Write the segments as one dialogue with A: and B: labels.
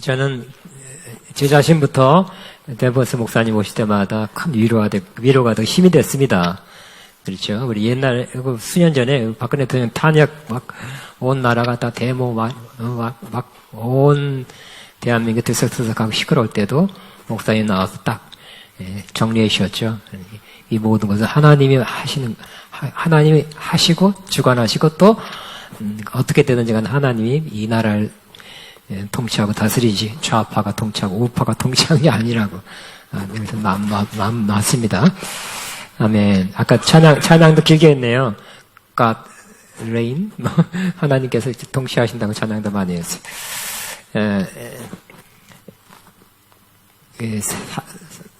A: 저는 제 자신부터 데버스 목사님 오실 때마다 큰 위로가 되고 힘이 됐습니다. 그렇죠. 우리 옛날에, 수년 전에 박근혜 대통령 탄핵 온 나라가 다 데모 온 대한민국 들썩들썩하고 시끄러울 때도 목사님 나와서 딱 정리해 주셨죠. 이 모든 것은 하나님이 하시고 주관하시고 또 어떻게 되든지 간에 하나님이 이 나라를 통치하고 다스리지 좌파가 통치하고 우파가 통치하는 게 아니라고 여기서 마음 놨습니다. 아멘. 아까 찬양도 길게 했네요. God reign. 하나님께서 통치하신다고 찬양도 많이 했어요.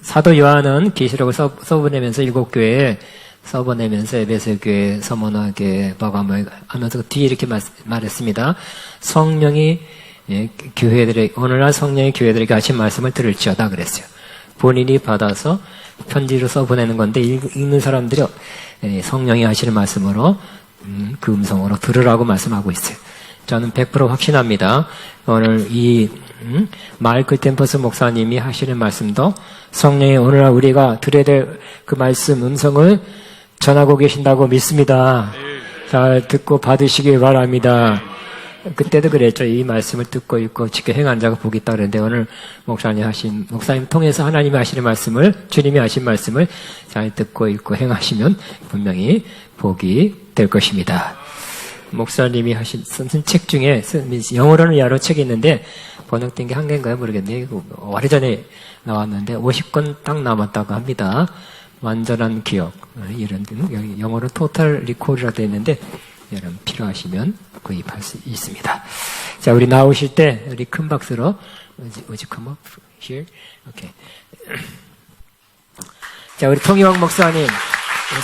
A: 사도 요한은 계시록을 써보내면서 7교회에 써보내면서 에베소 교회, 서머나 교회, 버가모에 하면서 뒤에 이렇게 말했습니다. 성령이 오늘날 성령이 교회들에게 하신 말씀을 들을지어다 그랬어요. 본인이 받아서 편지로 써보내는 건데 읽는 사람들이 성령이 하시는 말씀으로 그 음성으로 들으라고 말씀하고 있어요. 저는 100% 확신합니다. 오늘 이 마이클 템퍼스 목사님이 하시는 말씀도 성령이 오늘날 우리가 들어야 될 그 말씀 음성을 전하고 계신다고 믿습니다. 잘 듣고 받으시길 바랍니다. 그때도 그랬죠. 이 말씀을 듣고 있고 지켜 행한 자가 복이 있다 그랬는데 오늘 목사님 통해서 하나님이 하시는 말씀을 주님이 하신 말씀을 잘 듣고 있고 행하시면 분명히 복이 될 것입니다. 목사님이 쓴 책 중에 영어로는 여러 책이 있는데 번역된 게 한 개인가요? 모르겠네요. 오래전에 나왔는데 50권 딱 남았다고 합니다. 완전한 기억 이런 영어로 토탈 리콜이라고 되어 있는데 여러분 필요하시면 구입할 수 있습니다. 자, 우리 나오실 때 우리 큰 박수로 Would you come up here? 오케이. 자, 우리 통일왕 목사님,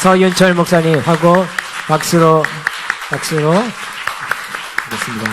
A: 서윤철 목사님 하고 박수로 됐습니다.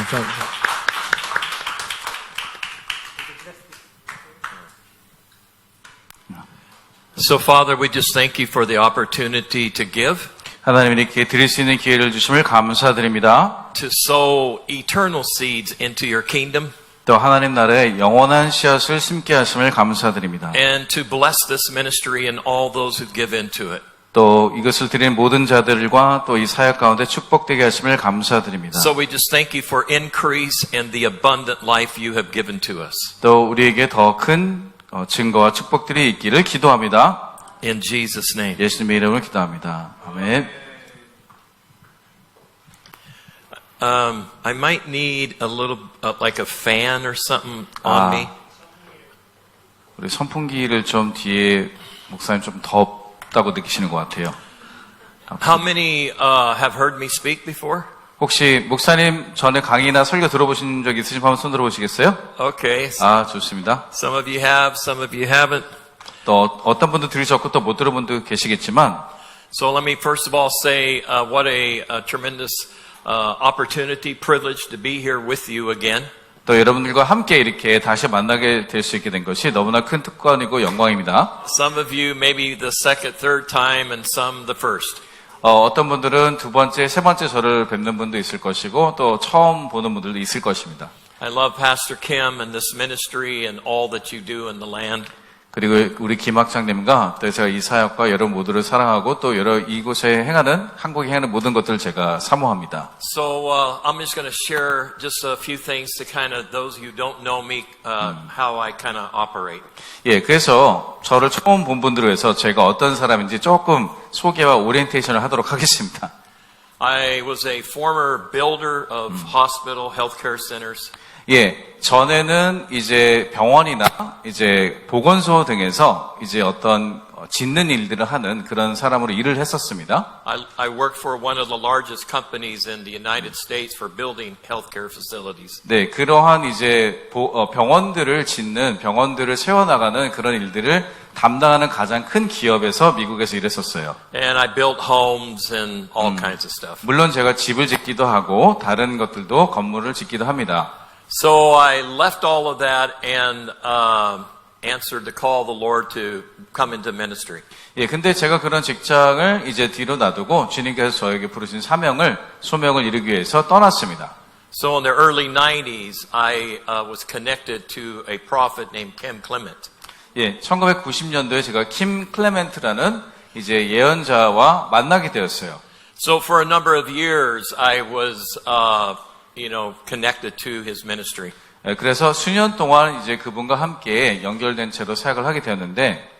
B: So, Father, we just thank you for the opportunity to give.
C: 하나님 이렇게 드릴 수 있는 기회를 주심을 감사드립니다.
B: To sow eternal seeds into your kingdom.
C: 또 하나님 나라에 영원한 씨앗을 심게 하심을 감사드립니다.
B: And to bless this ministry and all those who give into it.
C: 또 이것을 드린 모든 자들과 또 이 사역 가운데 축복되게 하심을 감사드립니다.
B: So we just thank you for increase and the abundant life you have given to us.
C: 또 우리에게 더 큰 증거와 축복들이 있기를 기도합니다.
B: In Jesus' name.
C: 예수님의 이름으로 기도합니다. 아멘.
B: I might need a little, like a fan or something on me.
C: 우리 선풍기를 좀 뒤에 목사님 좀 덥다고 느끼시는 것 같아요.
B: How many have heard me speak before?
C: 혹시 목사님 전에 강의나 설교 들어보신 적 있으시면 한번 손 들어보시겠어요?
B: Okay.
C: 좋습니다.
B: Some of you have, some of you haven't.
C: 또 어떤 분도 들으셨고 또 못 들은 분도 계시겠지만
B: So let me first of all say what a tremendous opportunity, privilege to be here with you again.
C: 또 여러분들과 함께 이렇게 다시 만나게 될 수 있게 된 것이 너무나 큰 특권이고 영광입니다.
B: Some of you maybe the second, third time, and some the first.
C: 어떤 분들은 두 번째, 세 번째 저를 뵙는 분도 있을 것이고 또 처음 보는 분들도 있을 것입니다.
B: I love Pastor Kim and this ministry and all that you do in the land.
C: 그리고 우리 김학장님과 또 제가 이 사역과 여러분 모두를 사랑하고 또 여러 이곳에 한국에 행하는 모든 것들을 제가 사모합니다.
B: So I'm just going to share just a few things to kind of those who don't know me, how I kind of operate.
C: 예, 그래서 저를 처음 본 분들을 위해서 제가 어떤 사람인지 조금 소개와 오리엔테이션을 하도록 하겠습니다.
B: I was a former builder of hospital healthcare centers.
C: 예, 전에는 이제 병원이나 이제 보건소 등에서 이제 어떤 짓는 일들을 하는 그런 사람으로 일을 했었습니다.
B: I worked for one of the largest companies in the United States for building healthcare facilities.
C: 네, 그러한 이제 병원들을 짓는 병원들을 세워나가는 그런 일들을 담당하는 가장 큰 기업에서 미국에서 일했었어요.
B: And I built homes and all kinds of stuff.
C: 물론 제가 집을 짓기도 하고 다른 것들도 건물을 짓기도 합니다.
B: So I left all of that and answered the call of the Lord to come into ministry.
C: 예, 근데 제가 그런 직장을 이제 뒤로 놔두고 주님께서 저에게 부르신 소명을 이루기 위해서 떠났습니다.
B: So in the early 90s, I was connected to a prophet named Kim Clement.
C: 예, 1990년도에 제가 킴 클레멘트라는 이제 예언자와 만나게 되었어요.
B: So for a number of years, I was, connected to his ministry.
C: 예, 그래서 수년 동안 이제 그분과 함께 연결된 채로 사역을 하게 되었는데,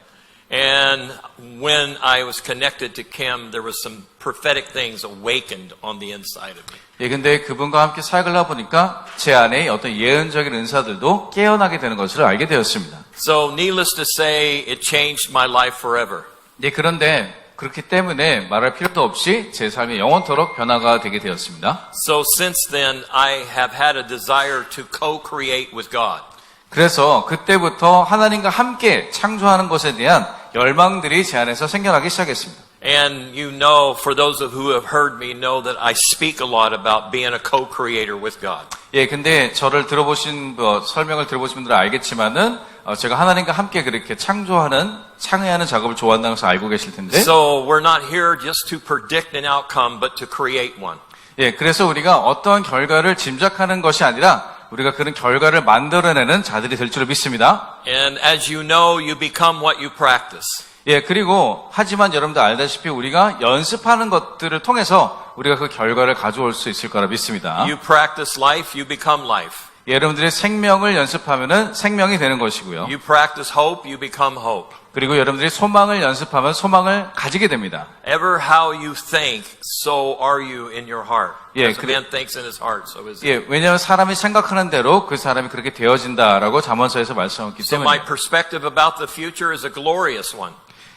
B: And when I was connected to Kim, there was some prophetic things awakened on the inside of me.
C: 예, 근데 그분과 함께 사역을 하다 보니까 제 안에 어떤 예언적인 은사들도 깨어나게 되는 것을 알게 되었습니다.
B: So needless to say, it changed my life forever.
C: 예, 그런데 그렇기 때문에 말할 필요도 없이 제 삶이 영원토록 변화가 되게 되었습니다.
B: So since then, I have had a desire to co-create with God.
C: 그래서 그때부터 하나님과 함께 창조하는 것에 대한 열망들이 제 안에서 생겨나기 시작했습니다.
B: And you know, for those of who have heard me, know that I speak a lot about being a co-creator with God.
C: 예, 근데 저를 들어보신, 설명을 들어보신 분들은 알겠지만은, 제가 하나님과 함께 그렇게 창의하는 작업을 좋아한다는 것을 알고 계실 텐데.
B: So we're not here just to predict an outcome, but to create one.
C: 예, 그래서 우리가 어떠한 결과를 짐작하는 것이 아니라, 우리가 그런 결과를 만들어내는 자들이 될 줄을 믿습니다.
B: And as you know, you become what you practice.
C: 예, 그리고, 하지만 여러분들 알다시피 우리가 연습하는 것들을 통해서 우리가 그 결과를 가져올 수 있을 거라 믿습니다.
B: You practice life, you become life.
C: 예, 여러분들의 생명을 연습하면은 생명이 되는 것이고요.
B: You practice hope, you become hope.
C: 그리고 여러분들이 소망을 연습하면 소망을 가지게 됩니다.
B: Ever how you think, so are you in your heart.
C: Yeah,
B: As a man thinks in his heart, so is he.
C: 예, 왜냐하면 사람이 생각하는 대로 그 사람이 그렇게 되어진다라고 잠언서에서 말씀하기
B: So my
C: 때문에.
B: perspective about the future is a glorious one.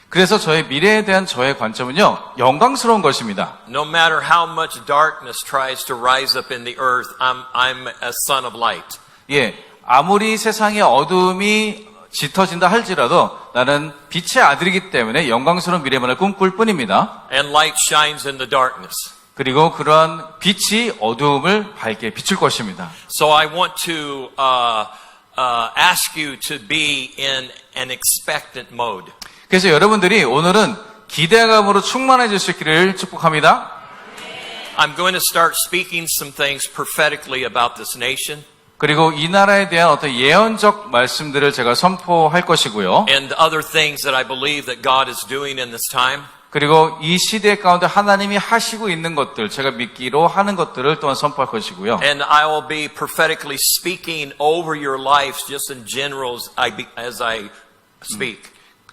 C: 그래서 저의 미래에 대한 저의 관점은요, 영광스러운 것입니다.
B: No matter how much darkness tries to rise up in the earth, I'm a son of light.
C: 예, 아무리 세상의 어둠이 짙어진다 할지라도 나는 빛의 아들이기 때문에 영광스러운 미래만을 꿈꿀 뿐입니다.
B: And light shines in the darkness.
C: 그리고 그러한 빛이 어두움을 밝게 비출 것입니다.
B: So I want to ask you to be in an expectant mode.
C: 그래서 여러분들이 오늘은 기대감으로 충만해질 수 있기를 축복합니다.
B: I'm going to start speaking some things prophetically about this nation.
C: 그리고 이 나라에 대한 어떤 예언적 말씀들을 제가 선포할 것이고요.
B: And other things that I believe that God is doing in this time.
C: 그리고 이 시대 가운데 하나님이 하시고 있는 것들, 제가 믿기로 하는 것들을 또한 선포할 것이고요.
B: And I will be prophetically speaking over your lives just in general as I speak.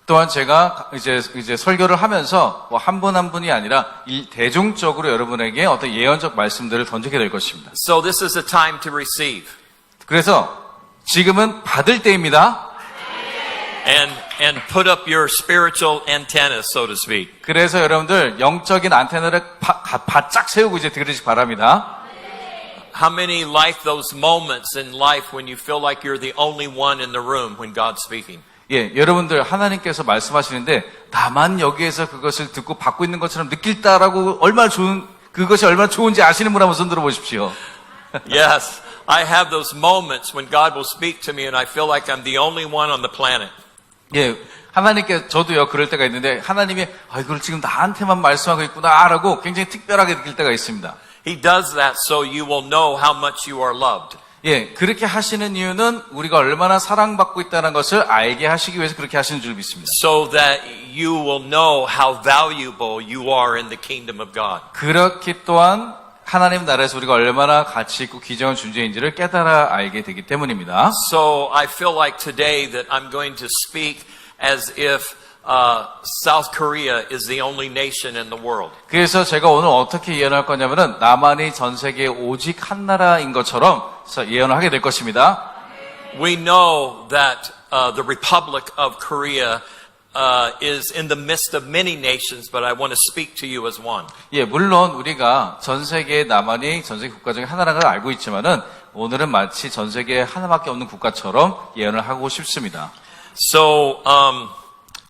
C: 또한 제가 이제 설교를 하면서 뭐 한 분 한 분이 아니라 대중적으로 여러분에게 어떤 예언적 말씀들을 던지게 될 것입니다.
B: So this is a time to receive.
C: 그래서 지금은 받을 때입니다.
B: And put up your spiritual antennas, so to speak.
C: 그래서 여러분들 영적인 안테나를 바짝 세우고 이제 들으시기 바랍니다.
B: How many like those moments in life when you feel like you're the only one in the room when God's speaking?
C: 예, 여러분들 하나님께서 말씀하시는데 나만 여기에서 그것을 듣고 받고 있는 것처럼 느낄다라고 그것이 얼마나 좋은지 아시는 분 한번 손 들어 보십시오.
B: Yes, I have those moments when God will speak to me and I feel like I'm the only one on the planet.
C: 예, 저도요 그럴 때가 있는데 하나님이 이걸 지금 나한테만 말씀하고 있구나라고 굉장히 특별하게 느낄 때가 있습니다.
B: He does that so you will know how much you are loved.
C: 예, 그렇게 하시는 이유는 우리가 얼마나 사랑받고 있다는 것을 알게 하시기 위해서 그렇게 하시는 줄 믿습니다.
B: So that you will know how valuable you are in the kingdom of God.
C: 그렇기 또한 하나님 나라에서 우리가 얼마나 가치 있고 귀중한 존재인지를 깨달아 알게 되기 때문입니다.
B: So I feel like today that I'm going to speak as if South Korea is the only nation in the world.
C: 그래서 제가 오늘 어떻게 예언할 거냐면은 남한이 전 세계에 오직 한 나라인 것처럼 예언을 하게 될 것입니다.
B: We know that the Republic of Korea is in the midst of many nations, but I want to speak to you as one.
C: 예, 물론 우리가 전 세계 남한이 전 세계 국가 중에 하나라는 걸 알고 있지만은 오늘은 마치 전 세계에 하나밖에 없는 국가처럼 예언을 하고 싶습니다.
B: So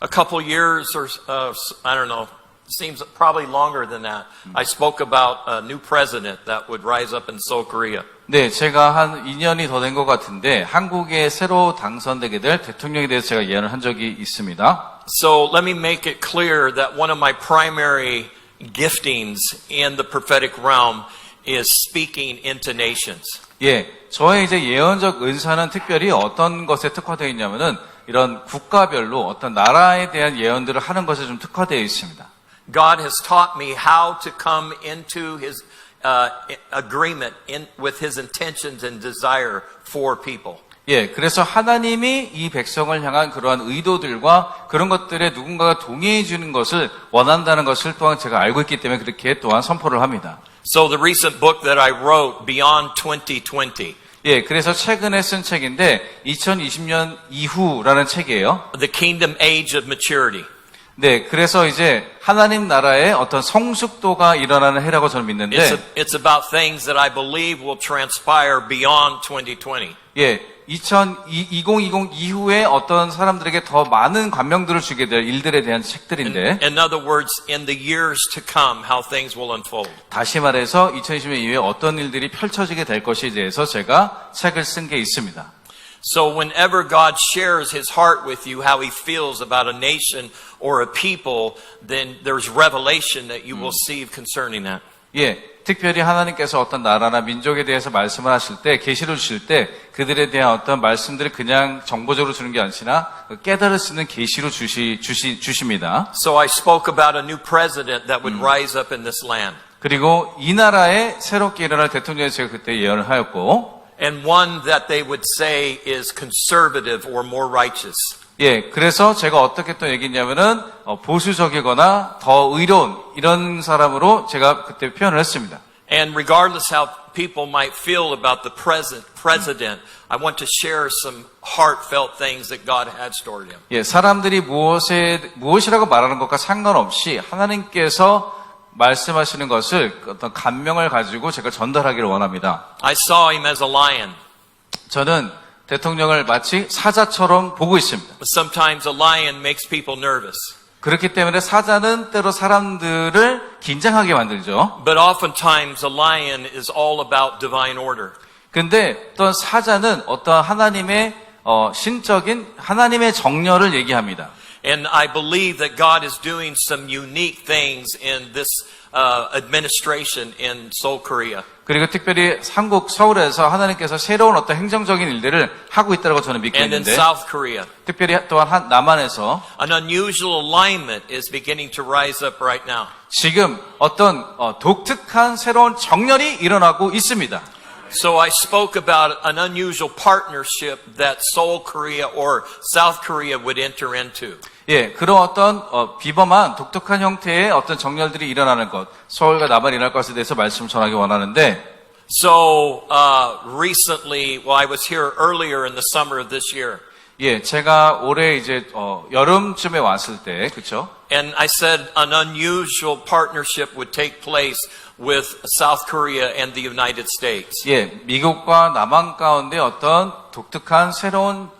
B: a couple years or I don't know, seems probably longer than that. I spoke about a new president that would rise up in Seoul, Korea.
C: 네, 제가 한 2년이 더 된 것 같은데 한국에 새로 당선되게 될 대통령에 대해서 제가 예언을 한 적이 있습니다.
B: So let me make it clear that one of my primary giftings in the prophetic realm is speaking into nations.
C: 예, 저의 이제 예언적 은사는 특별히 어떤 것에 특화되어 있냐면은 이런 국가별로 어떤 나라에 대한 예언들을 하는 것에 좀 특화되어 있습니다.
B: God has taught me how to come into His agreement with His intentions and desire for people.
C: 예, 그래서 하나님이 이 백성을 향한 그러한 의도들과 그런 것들에 누군가가 동의해 주는 것을 원한다는 것을 또한 제가 알고 있기 때문에 그렇게 또한 선포를 합니다.
B: So the recent book that I wrote, Beyond 2020,
C: 예, 그래서 최근에 쓴 책인데 2020년 이후라는 책이에요.
B: The Kingdom Age of Maturity.
C: 네, 그래서 이제 하나님 나라의 어떤 성숙도가 일어나는 해라고 저는 믿는데
B: It's about things that I believe will transpire beyond 2020.
C: 예, 2020 이후에 어떤 사람들에게 더 많은 감명들을 주게 될 일들에 대한 책들인데
B: In other words, in the years to come, how things will unfold.
C: 다시 말해서 2020년 이후에 어떤 일들이 펼쳐지게 될 것에 대해서 제가 책을 쓴 게 있습니다.
B: So whenever God shares His heart with you, how He feels about a nation or a people, then there's revelation that you will see concerning that.
C: 예, 특별히 하나님께서 어떤 나라나 민족에 대해서 말씀을 하실 때, 계시를 주실 때 그들에 대한 어떤 말씀들을 그냥 정보적으로 주는 게 아니라 깨달을 수 있는 계시로 주십니다.
B: So I spoke about a new president that would rise up in this land.
C: 그리고 이 나라에 새롭게 일어날 대통령에 제가 그때 예언을 하였고
B: And one that they would say is conservative or more righteous.
C: 예, 그래서 제가 어떻게 또 얘기했냐면은 보수적이거나 더 의로운 이런 사람으로 제가 그때 표현을 했습니다.
B: And regardless how people might feel about the president, I want to share some heartfelt things that God had stored him.
C: 예, 사람들이 무엇이라고 말하는 것과 상관없이 하나님께서 말씀하시는 것을 어떤 감명을 가지고 제가 전달하기를 원합니다.
B: I saw him as a lion.
C: 저는 대통령을 마치 사자처럼 보고 있습니다.
B: But sometimes a lion makes people nervous.
C: 그렇기 때문에 사자는 때로 사람들을 긴장하게 만들죠.
B: But oftentimes a lion is all about divine order.
C: 근데 또 사자는 어떤 하나님의 신적인 하나님의 정렬을 얘기합니다.
B: And I believe that God is doing some unique things in this administration in Seoul, Korea.
C: 그리고 특별히 한국 서울에서 하나님께서 새로운 어떤 행정적인 일들을 하고 있다고 저는 믿고
B: And in
C: 있는데
B: South Korea,
C: 특별히 또한 남한에서
B: an unusual alignment is beginning to rise up right now.
C: 지금 어떤 독특한 새로운 정렬이 일어나고 있습니다.
B: So I spoke about an unusual partnership that Seoul, Korea or South Korea would enter into.
C: 예, 그런 어떤 비범한 독특한 형태의 어떤 정렬들이 일어나는 것, 서울과 남한이 일어날 것에 대해서 말씀을 전하기 원하는데
B: So recently, well, I was here earlier in the summer of this year.
C: 예, 제가 올해 이제 여름쯤에 왔을 때, 그렇죠?
B: And I said an unusual partnership would take place with South Korea and the United States.
C: 예, 미국과 남한 가운데 어떤 독특한 새로운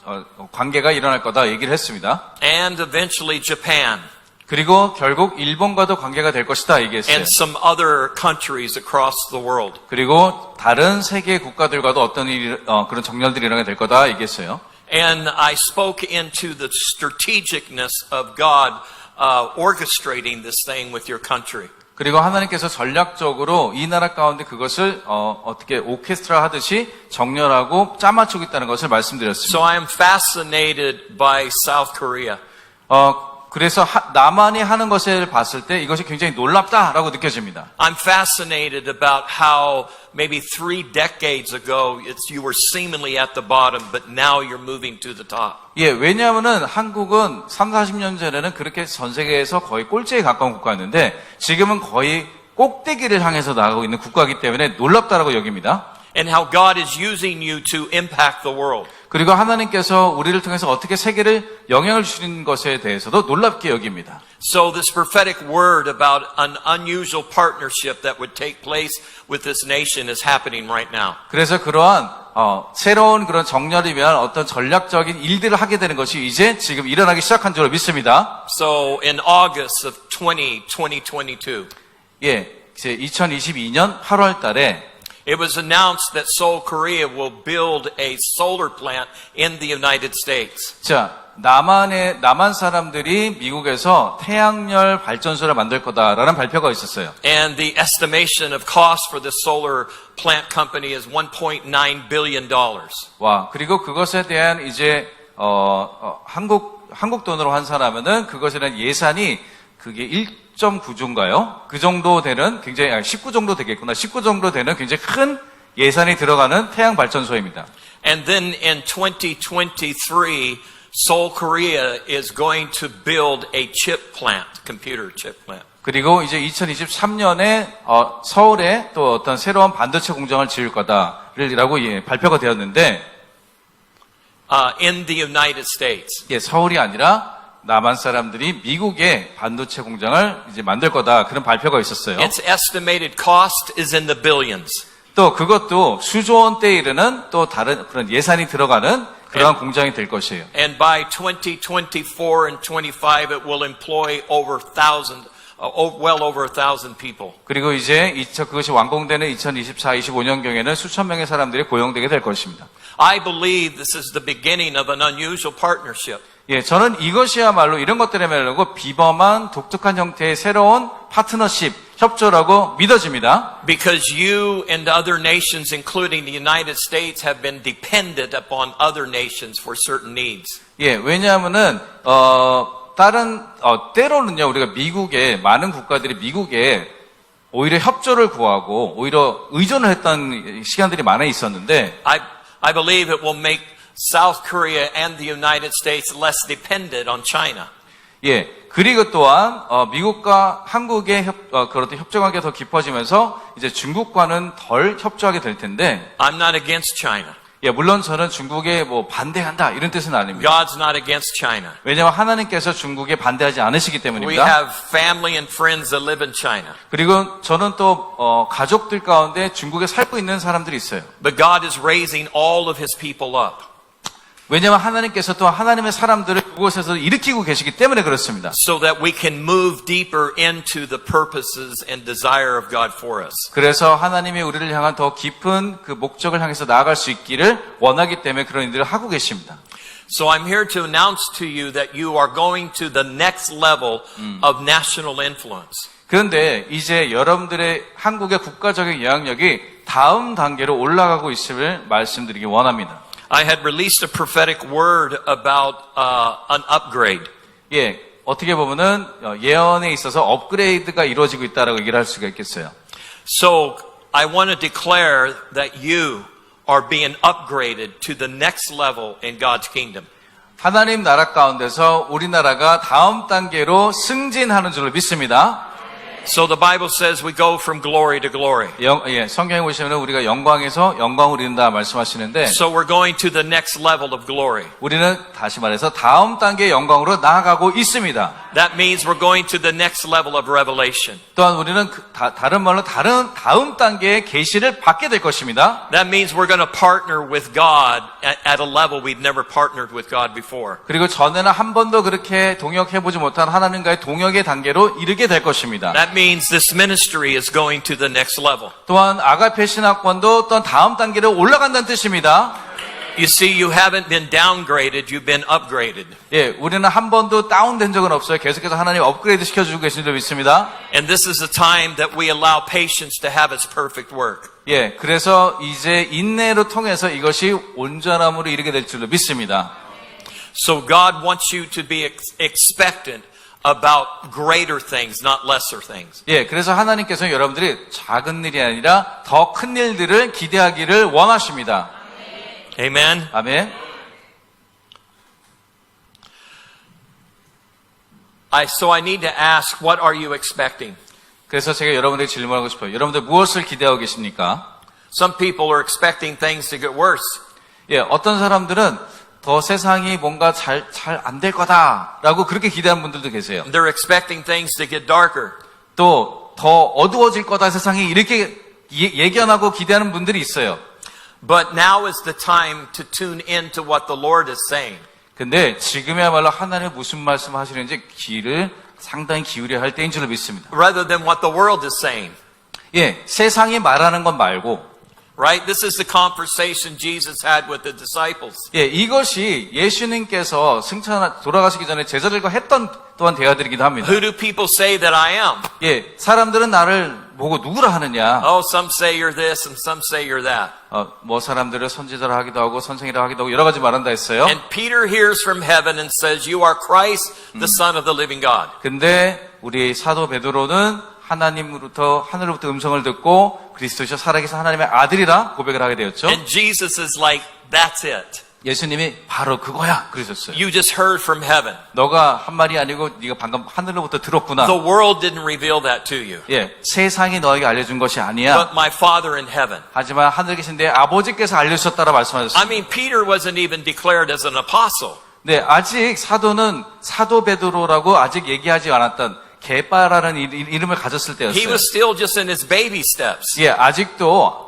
C: 관계가 일어날 거다 얘기를 했습니다.
B: And eventually Japan
C: 그리고 결국 일본과도 관계가 될 것이다 얘기했어요.
B: and some other countries across the world.
C: 그리고 다른 세계 국가들과도 어떤 그런 정렬들이 일어나게 될 거다 얘기했어요.
B: And I spoke into the strategicness of God orchestrating this thing with your country.
C: 그리고 하나님께서 전략적으로 이 나라 가운데 그것을 어떻게 오케스트라 하듯이 정렬하고 짜맞추고 있다는 것을 말씀드렸습니다.
B: So I am fascinated by South Korea.
C: 그래서 남한이 하는 것을 봤을 때 이것이 굉장히 놀랍다라고 느껴집니다.
B: I'm fascinated about how maybe 3 decades ago you were seemingly at the bottom, but now you're moving to the top.
C: 예, 왜냐하면은 한국은 3, 40년 전에는 그렇게 전 세계에서 거의 꼴찌에 가까운 국가였는데 지금은 거의 꼭대기를 향해서 나가고 있는 국가이기 때문에 놀랍다라고 여깁니다.
B: And how God is using you to impact the world.
C: 그리고 하나님께서 우리를 통해서 어떻게 세계를 영향을 주시는 것에 대해서도 놀랍게 여깁니다.
B: So this prophetic word about an unusual partnership that would take place with this nation is happening right now.
C: 그래서 그러한 새로운 그런 정렬을 위한 어떤 전략적인 일들을 하게 되는 것이 이제 지금 일어나기 시작한 줄로 믿습니다.
B: So in August of 2022,
C: 예, 이제 2022년 8월 달에
B: it was announced that Seoul, Korea will build a solar plant in the United States.
C: 자, 남한 사람들이 미국에서 태양열 발전소를 만들 거다라는 발표가 있었어요.
B: And the estimation of cost for this solar plant company is $1.9 billion.
C: 와, 그리고 그것에 대한 이제 한국 돈으로 환산하면은 그것에 대한 예산이 그게 1.9조인가요? 그 정도 되는 굉장히 19 정도 되겠구나. 19 정도 되는 굉장히 큰 예산이 들어가는 태양 발전소입니다.
B: And then in 2023, Seoul, Korea is going to build a chip plant, computer chip plant.
C: 그리고 이제 2023년에 서울에 또 어떤 새로운 반도체 공장을 지을 거다라고 발표가 되었는데
B: In the United States.
C: 서울이 아니라 남한 사람들이 미국에 반도체 공장을 이제 만들 거다 그런 발표가 있었어요.
B: Its estimated cost is in the billions.
C: 또 그것도 수조 원대에 이르는 또 다른 그런 예산이 들어가는 그러한 공장이 될 것이에요.
B: And by 2024 and 25, it will employ well over 1,000 people.
C: 그리고 이제 그것이 완공되는 2024, 25년경에는 수천 명의 사람들이 고용되게 될 것입니다.
B: I believe this is the beginning of an unusual partnership.
C: 저는 이것이야말로 이런 것들이야말로 비범한 독특한 형태의 새로운 파트너십, 협조라고 믿어집니다.
B: Because you and other nations, including the United States, have been dependent upon other nations for certain needs.
C: 왜냐하면은 때로는요 우리가 많은 국가들이 미국에 오히려 협조를 구하고 오히려 의존을 했던 시간들이 많아 있었는데.
B: I believe it will make South Korea and the United States less dependent on China.
C: 그리고 또한 미국과 한국의 그런 협조 관계가 더 깊어지면서 이제 중국과는 덜 협조하게 될 텐데.
B: I'm not against China.
C: 물론 저는 중국에 반대한다 이런 뜻은 아닙니다.
B: God's not against China.
C: 왜냐하면 하나님께서 중국에 반대하지 않으시기
B: We
C: 때문입니다.
B: have family and friends that live in China.
C: 그리고 저는 또 가족들 가운데 중국에 살고 있는 사람들이 있어요.
B: But God is raising all of His people up.
C: 왜냐하면 하나님께서 또 하나님의 사람들을 그곳에서 일으키고 계시기 때문에 그렇습니다.
B: So that we can move deeper into the purposes and desire of God for us.
C: 그래서 하나님이 우리를 향한 더 깊은 그 목적을 향해서 나아갈 수 있기를 원하기 때문에 그런 일들을 하고 계십니다.
B: So I'm here to announce to you that you are going to the next level of national influence.
C: 그런데 이제 여러분들의 한국의 국가적인 영향력이 다음 단계로 올라가고 있음을 말씀드리기 원합니다.
B: I had released a prophetic word about an upgrade.
C: 어떻게 보면은 예언에 있어서 업그레이드가 이루어지고 있다라고 얘기를 할 수가 있겠어요.
B: So I want to declare that you are being upgraded to the next level in God's kingdom.
C: 하나님 나라 가운데서 우리나라가 다음 단계로 승진하는 줄로 믿습니다.
B: So the Bible says we go from glory to glory.
C: 성경에 보시면 우리가 영광에서 영광을 이룬다 말씀하시는데.
B: So we're going to the next level of glory.
C: 우리는 다시 말해서 다음 단계의 영광으로 나아가고 있습니다.
B: That means we're going to the next level of revelation.
C: 또한 우리는 다른 말로 다음 단계의 계시를 받게 될 것입니다.
B: That means we're going to partner with God at a level we've never partnered with God before.
C: 그리고 전에는 한 번도 그렇게 동역해보지 못한 하나님과의 동역의 단계로 이르게 될 것입니다.
B: That means this ministry is going to the next level.
C: 또한 아가페 신학원도 또 다음 단계로 올라간다는 뜻입니다.
B: You see, you haven't been downgraded, you've been upgraded.
C: 우리는 한 번도 다운된 적은 없어요. 계속해서 하나님 업그레이드 시켜주고 계신 줄 믿습니다.
B: And this is the time that we allow patience to have its perfect work.
C: 그래서 이제 인내로 통해서 이것이 온전함으로 이르게 될 줄로 믿습니다.
B: So God wants you to be expectant about greater things, not lesser things.
C: 그래서 하나님께서 여러분들이 작은 일이 아니라 더 큰 일들을 기대하기를 원하십니다.
B: Amen.
C: 아멘.
B: So I need to ask, what are you expecting?
C: 그래서 제가 여러분들에게 질문하고 싶어요. 여러분들 무엇을 기대하고 계십니까?
B: Some people are expecting things to get worse.
C: 어떤 사람들은 더 세상이 뭔가 잘 안 될 거다라고 그렇게 기대하는 분들도 계세요.
B: They're expecting things to get darker.
C: 또 더 어두워질 거다 세상이 이렇게 예견하고 기대하는 분들이 있어요.
B: But now is the time to tune into what the Lord is saying.
C: 근데 지금이야말로 하나님 무슨 말씀하시는지 귀를 상당히 기울여야 할 때인 줄로 믿습니다.
B: Rather than what the world is saying.
C: 세상이 말하는 것 말고
B: Right? This is the conversation Jesus had with the disciples.
C: 예, 이것이 예수님께서 돌아가시기 전에 제자들과 했던 또한 대화들이기도 합니다.
B: Who do people say that I am?
C: 예, 사람들은 나를 보고 누구라 하느냐?
B: Oh, some say you're this and some say you're that.
C: 뭐 사람들을 선지자라 하기도 하고 선생이라 하기도 하고 여러 가지 말한다 했어요.
B: And Peter hears from heaven and says, you are Christ, the Son of the living God.
C: 근데 우리 사도 베드로는 하늘로부터 음성을 듣고 그리스도시여 살아계신 하나님의 아들이라 고백을 하게 되었죠.
B: And Jesus is like, that's it.
C: 예수님이 바로 그거야 그러셨어요.
B: You just heard from heaven.
C: 너가 한 말이 아니고 네가 방금 하늘로부터 들었구나.
B: The world didn't reveal that to you.
C: 예, 세상이 너에게 알려준 것이 아니야.
B: But my Father in heaven.
C: 하지만 하늘에 계신 내 아버지께서 알려주셨다라 말씀하셨습니다.
B: I mean, Peter wasn't even declared as an apostle.
C: 네, 아직 사도는 사도 베드로라고 아직 얘기하지 않았던 게바라는 이름을 가졌을
B: He
C: 때였어요.
B: was still just in his baby steps.
C: 예, 아직도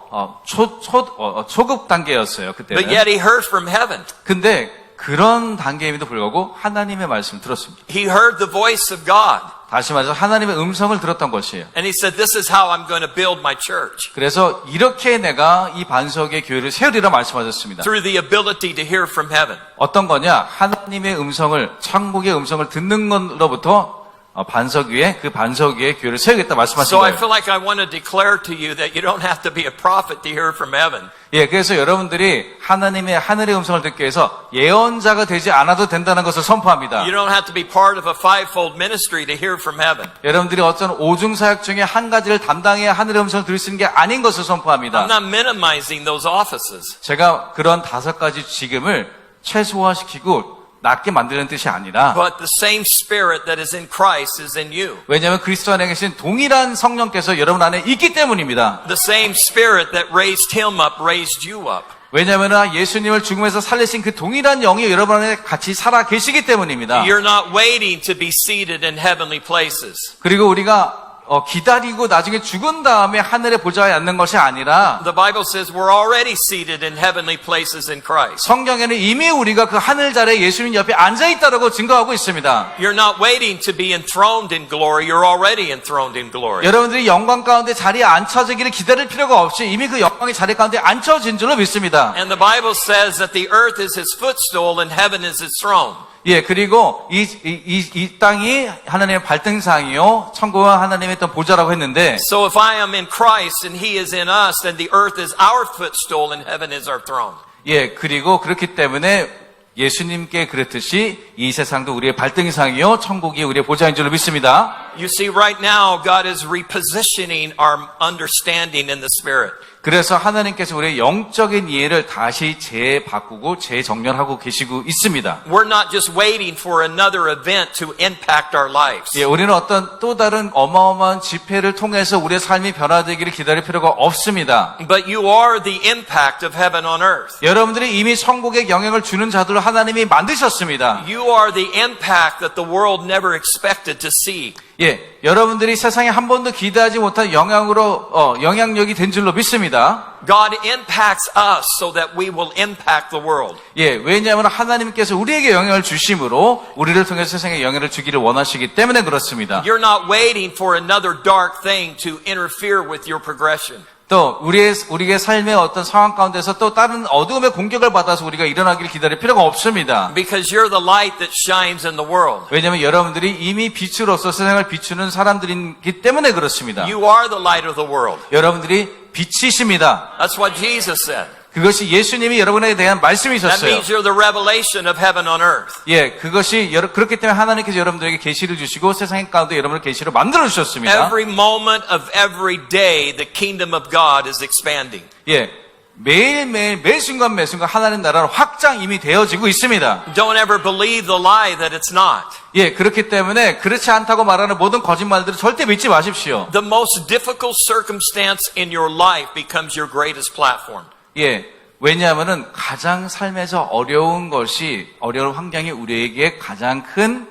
C: 초급 단계였어요
B: But
C: 그때는.
B: yet he heard from heaven.
C: 근데 그런 단계임에도 불구하고 하나님의 말씀을 들었습니다.
B: He heard the voice of God.
C: 다시 말해서 하나님의 음성을 들었던 것이에요.
B: And he said, this is how I'm going to build my church.
C: 그래서 이렇게 내가 이 반석의 교회를 세우리라 말씀하셨습니다.
B: Through the ability to hear from heaven.
C: 어떤 거냐? 하나님의 음성을, 천국의 음성을 듣는 것로부터 반석 위에 그 반석 위에 교회를 세우겠다 말씀하신
B: So I
C: 거예요.
B: feel like I want to declare to you that you don't have to be a prophet to hear from heaven.
C: 예, 그래서 여러분들이 하늘의 음성을 듣기 위해서 예언자가 되지 않아도 된다는 것을 선포합니다.
B: You don't have to be part of a fivefold ministry to hear from heaven.
C: 여러분들이 어떤 오중사역 중에 한 가지를 담당해야 하늘의 음성을 들을 수 있는 게 아닌 것을 선포합니다.
B: I'm not minimizing those offices.
C: 제가 그런 5가지 직임을 최소화시키고 낮게 만드는 뜻이 아니라
B: But the same spirit that is in Christ is in you.
C: 왜냐하면 그리스도 안에 계신 동일한 성령께서 여러분 안에 있기 때문입니다.
B: The same spirit that raised him up raised you up.
C: 왜냐하면 예수님을 죽음에서 살리신 그 동일한 영이 여러분 안에 같이 살아 계시기 때문입니다.
B: You're not waiting to be seated in heavenly places.
C: 그리고 우리가 기다리고 나중에 죽은 다음에 하늘의 보좌에 앉는 것이 아니라
B: The Bible says we're already seated in heavenly places in Christ.
C: 성경에는 이미 우리가 그 하늘 자리에 예수님 옆에 앉아 있다라고 증거하고 있습니다.
B: You're not waiting to be enthroned in glory. You're already enthroned in glory.
C: 여러분들이 영광 가운데 자리에 앉혀지기를 기다릴 필요가 없이 이미 그 영광의 자리 가운데 앉혀진 줄로 믿습니다.
B: And the Bible says that the earth is his footstool and heaven is his throne.
C: 예, 그리고 이 땅이 하나님의 발등상이요, 천국은 하나님의 어떤 보좌라고 했는데,
B: So if I am in Christ and he is in us, then the earth is our footstool and heaven is our throne.
C: 예, 그리고 그렇기 때문에 예수님께 그랬듯이 이 세상도 우리의 발등상이요, 천국이 우리의 보좌인 줄로 믿습니다.
B: You see, right now, God is repositioning our understanding in the Spirit.
C: 그래서 하나님께서 우리의 영적인 이해를 다시 재바꾸고 재정렬하고 계시고 있습니다.
B: We're not just waiting for another event to impact our lives.
C: 예, 우리는 어떤 또 다른 어마어마한 집회를 통해서 우리의 삶이 변화되기를 기다릴 필요가 없습니다.
B: But you are the impact of heaven on earth.
C: 여러분들이 이미 천국에 영향을 주는 자들을 하나님이 만드셨습니다.
B: You are the impact that the world never expected to see.
C: 예, 여러분들이 세상에 한 번도 기대하지 못한 영향력이 된 줄로 믿습니다.
B: God impacts us so that we will impact the world.
C: 예, 왜냐하면 하나님께서 우리에게 영향을 주심으로 우리를 통해서 세상에 영향을 주기를 원하시기 때문에 그렇습니다.
B: You're not waiting for another dark thing to interfere with your progression.
C: 또 우리의 삶의 어떤 상황 가운데서 또 다른 어두움의 공격을 받아서 우리가 일어나기를 기다릴 필요가 없습니다.
B: Because you're the light that shines in the world.
C: 왜냐하면 여러분들이 이미 빛으로서 세상을 비추는 사람들이기 때문에 그렇습니다.
B: You are the light of the world.
C: 여러분들이 빛이십니다.
B: That's what Jesus said.
C: 그것이 예수님이 여러분에 대한
B: That
C: 말씀이셨어요.
B: means you're the revelation of heaven on earth.
C: 예, 그것이 그렇기 때문에 하나님께서 여러분들에게 계시를 주시고 세상 가운데 여러분을 계시로 만들어 주셨습니다.
B: Every moment of every day, the kingdom of God is expanding.
C: 예, 매 순간 하나님 나라는 확장 이미 되어지고 있습니다.
B: Don't ever believe the lie that it's not.
C: 예, 그렇기 때문에 그렇지 않다고 말하는 모든 거짓말들을 절대 믿지 마십시오.
B: The most difficult circumstance in your life becomes your greatest platform.
C: 예, 왜냐하면은 가장 삶에서 어려운 환경이 우리에게 가장 큰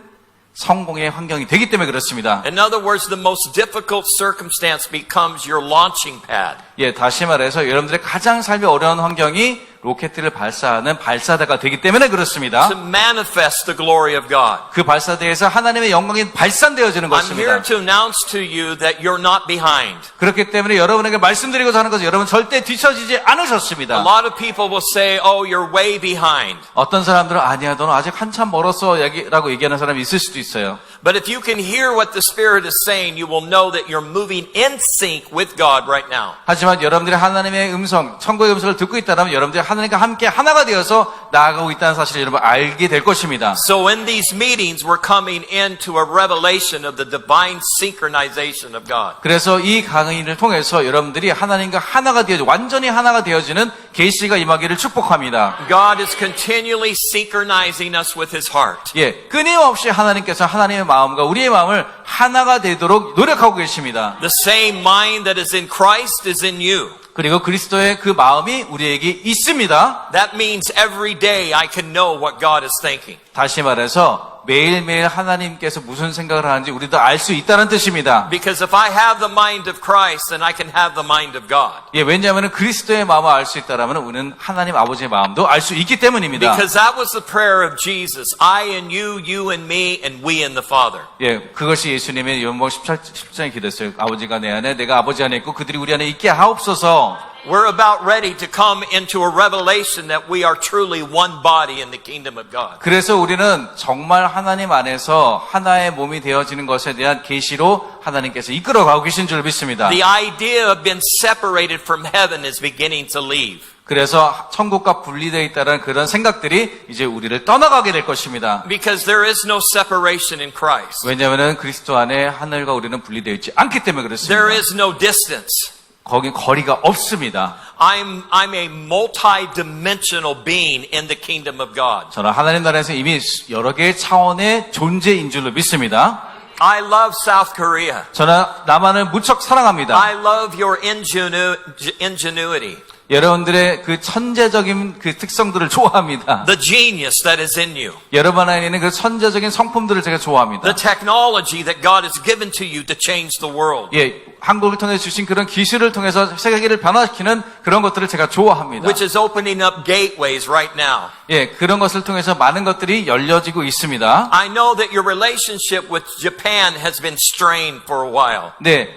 C: 성공의 환경이 되기 때문에 그렇습니다.
B: In other words, the most difficult circumstance becomes your launching pad.
C: 예, 다시 말해서 여러분들의 가장 삶이 어려운 환경이 로켓을 발사하는 발사대가 되기 때문에 그렇습니다.
B: to manifest the glory of God.
C: 그 발사대에서 하나님의 영광이 발산되어지는
B: I'm here
C: 것입니다.
B: to announce to you that you're not behind.
C: 그렇기 때문에 여러분에게 말씀드리고자 하는 것은 여러분 절대 뒤처지지
B: A
C: 않으셨습니다.
B: lot of people will say, oh, you're way behind.
C: 어떤 사람들은 아니야, 너는 아직 한참 멀었어 라고 얘기하는 사람이 있을 수도 있어요.
B: But if you can hear what the Spirit is saying, you will know that you're moving in sync with God right now.
C: 하지만 여러분들이 하나님의 음성, 천국의 음성을 듣고 있다면 여러분들이 하나님과 함께 하나가 되어서 나아가고 있다는 사실을 여러분 알게 될 것입니다.
B: So in these meetings, we're coming into a revelation of the divine synchronization of God.
C: 그래서 이 강의를 통해서 여러분들이 하나님과 하나가 되어져 완전히 하나가 되어지는 계시가 임하기를 축복합니다.
B: God is continually synchronizing us with His heart.
C: 예, 끊임없이 하나님께서 하나님의 마음과 우리의 마음을 하나가 되도록 노력하고 계십니다.
B: The same mind that is in Christ is in you.
C: 그리고 그리스도의 그 마음이 우리에게 있습니다.
B: That means every day I can know what God is thinking.
C: 다시 말해서 매일매일 하나님께서 무슨 생각을 하는지 우리도 알 수 있다는 뜻입니다.
B: Because if I have the mind of Christ, then I can have the mind of God.
C: 예, 왜냐하면 그리스도의 마음을 알 수 있다라면 우리는 하나님 아버지의 마음도 알 수 있기 때문입니다.
B: Because that was the prayer of Jesus. I and you, you and me, and we and the Father.
C: 예, 그것이 예수님의 요한복음 17장의 기도였어요. 아버지가 내 안에, 내가 아버지 안에 있고 그들이 우리 안에 있게 하옵소서.
B: We're about ready to come into a revelation that we are truly one body in the kingdom of God.
C: 그래서 우리는 정말 하나님 안에서 하나의 몸이 되어지는 것에 대한 계시로 하나님께서 이끌어가고 계신 줄 믿습니다.
B: The idea of being separated from heaven is beginning to leave.
C: 그래서 천국과 분리되어 있다는 그런 생각들이 이제 우리를 떠나가게 될 것입니다.
B: Because there is no separation in Christ.
C: 왜냐하면 그리스도 안에 하늘과 우리는 분리되어 있지 않기 때문에 그렇습니다.
B: There is no distance.
C: 거기 거리가 없습니다.
B: I'm a multi-dimensional being in the kingdom of God.
C: 저는 하나님 나라에서 이미 여러 개의 차원의 존재인 줄로 믿습니다.
B: I love South Korea.
C: 저는 남한을 무척 사랑합니다.
B: I love your ingenuity.
C: 여러분들의 그 천재적인 그 특성들을 좋아합니다.
B: The genius that is in you.
C: 여러분 안에 있는 그 천재적인 성품들을 제가 좋아합니다.
B: The technology that God has given to you to change the world.
C: 예, 한국을 통해 주신 그런 기술을 통해서 세계를 변화시키는 그런 것들을 제가 좋아합니다.
B: Which is opening up gateways right now.
C: 예, 그런 것을 통해서 많은 것들이 열려지고 있습니다.
B: I know that your relationship with Japan has been strained for a while.
C: 네,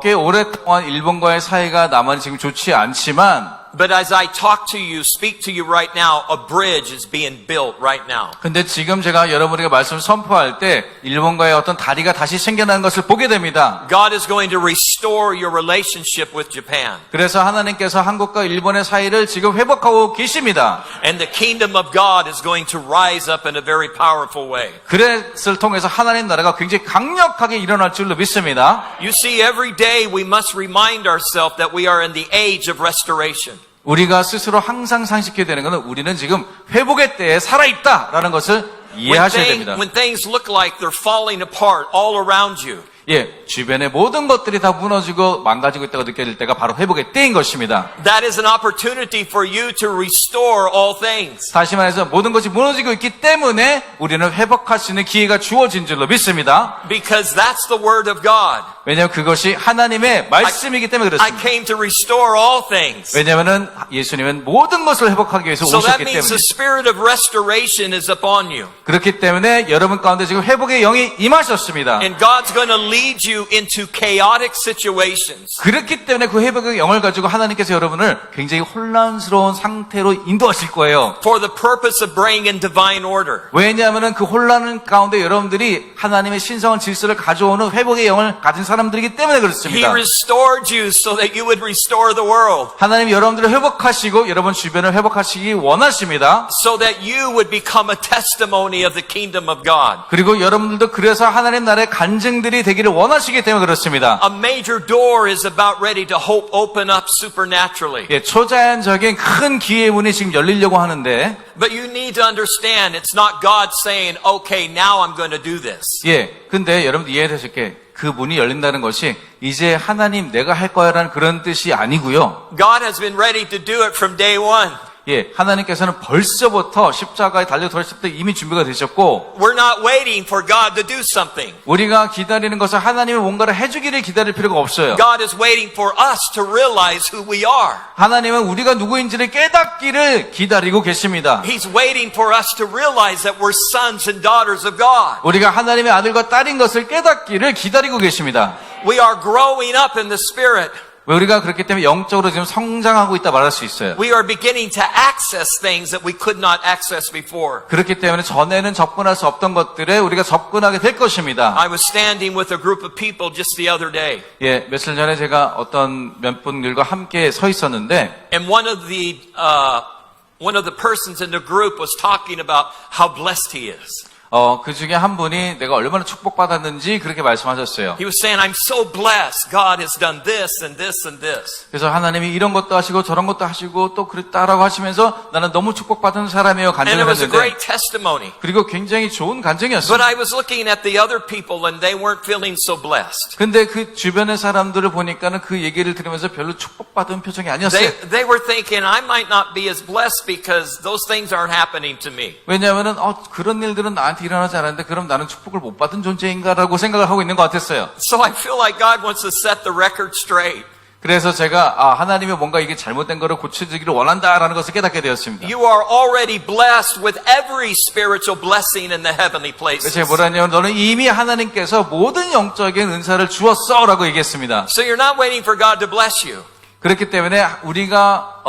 C: 꽤 오랫동안 일본과의 사이가 남한이 지금 좋지 않지만
B: But as I talk to you, speak to you right now, a bridge is being built right now.
C: 근데 지금 제가 여러분에게 말씀을 선포할 때 일본과의 어떤 다리가 다시 생겨나는 것을 보게 됩니다.
B: God is going to restore your relationship with Japan.
C: 그래서 하나님께서 한국과 일본의 사이를 지금 회복하고 계십니다.
B: And the kingdom of God is going to rise up in a very powerful way.
C: 그것을 통해서 하나님 나라가 굉장히 강력하게 일어날 줄로 믿습니다.
B: You see, every day we must remind ourselves that we are in the age of restoration.
C: 우리가 스스로 항상 상식해야 되는 것은 우리는 지금 회복의 때에 살아있다라는 것을 이해하셔야 됩니다.
B: When things look like they're falling apart all around you.
C: 예, 주변의 모든 것들이 다 무너지고 망가지고 있다고 느껴질 때가 바로 회복의 때인 것입니다.
B: That is an opportunity for you to restore all things.
C: 다시 말해서 모든 것이 무너지고 있기 때문에 우리는 회복할 수 있는 기회가 주어진 줄로 믿습니다.
B: Because that's the word of God.
C: 왜냐하면 그것이 하나님의 말씀이기 때문에
B: I
C: 그렇습니다.
B: came to restore all things.
C: 왜냐하면 예수님은 모든 것을 회복하기 위해서
B: So that
C: 오셨기
B: means the
C: 때문에
B: spirit of restoration is upon you.
C: 그렇기 때문에 여러분 가운데 지금 회복의 영이 임하셨습니다.
B: And God's going to lead you into chaotic situations.
C: 그렇기 때문에 그 회복의 영을 가지고 하나님께서 여러분을 굉장히 혼란스러운 상태로 인도하실 거예요.
B: For the purpose of bringing in divine order.
C: 왜냐하면 그 혼란 가운데 여러분들이 하나님의 신성한 질서를 가져오는 회복의 영을 가진 사람들이기 때문에
B: He
C: 그렇습니다.
B: restored you so that you would restore the world.
C: 하나님 여러분들을 회복하시고 여러분 주변을 회복하시기 원하십니다.
B: So that you would become a testimony of the kingdom of God.
C: 그리고 여러분들도 그래서 하나님 나라의 간증들이 되기를 원하시기 때문에 그렇습니다.
B: A major door is about ready to open up supernaturally.
C: 예, 초자연적인 큰 기회의 문이 지금 열리려고 하는데
B: But you need to understand it's not God saying, okay, now I'm going to do this.
C: 예, 근데 여러분들 이해되실 게 그 문이 열린다는 것이 이제 하나님 내가 할 거야라는 그런 뜻이 아니고요.
B: God has been ready to do it from day one.
C: 예, 하나님께서는 벌써부터 십자가에 달려 들어갔을 때 이미 준비가 되셨고,
B: We're not waiting for God to do something.
C: 우리가 기다리는 것은 하나님이 뭔가를 해주기를 기다릴 필요가 없어요.
B: God is waiting for us to realize who we are.
C: 하나님은 우리가 누구인지를 깨닫기를 기다리고 계십니다.
B: He's waiting for us to realize that we're sons and daughters of God.
C: 우리가 하나님의 아들과 딸인 것을 깨닫기를 기다리고 계십니다.
B: We are growing up in the Spirit.
C: 우리가 그렇기 때문에 영적으로 지금 성장하고 있다 말할 수 있어요.
B: We are beginning to access things that we could not access before.
C: 그렇기 때문에 전에는 접근할 수 없던 것들에 우리가 접근하게 될 것입니다.
B: I was standing with a group of people just the other day,
C: 예, 며칠 전에 제가 어떤 몇 분들과 함께 서 있었는데,
B: and one of the persons in the group was talking about how blessed he is.
C: 그 중에 한 분이 내가 얼마나 축복받았는지 그렇게 말씀하셨어요.
B: He was saying, I'm so blessed. God has done this and this and this.
C: 그래서 하나님이 이런 것도 하시고 저런 것도 하시고 또 그랬다라고 하시면서 나는 너무 축복받은 사람이에요.
B: And
C: 간증을
B: it was a
C: 했는데,
B: great testimony.
C: 그리고 굉장히 좋은 간증이었어요.
B: But I was looking at the other people and they weren't feeling so blessed.
C: 근데 그 주변의 사람들을 보니까는 그 얘기를 들으면서 별로 축복받은 표정이 아니었어요.
B: They were thinking, I might not be as blessed because those things aren't happening to me.
C: 왜냐하면은 그런 일들은 나한테 일어나지 않았는데 그럼 나는 축복을 못 받은 존재인가라고 생각을 하고 있는 것 같았어요.
B: So I feel like God wants to set the record straight.
C: 그래서 제가 하나님이 뭔가 이게 잘못된 거를 고쳐주기를 원한다라는 것을 깨닫게 되었습니다.
B: You are already blessed with every spiritual blessing in the heavenly places.
C: 제가 뭐라냐면 너는 이미 하나님께서 모든 영적인 은사를 주었어라고 얘기했습니다.
B: So you're not waiting for God to bless you.
C: 그렇기 때문에 우리가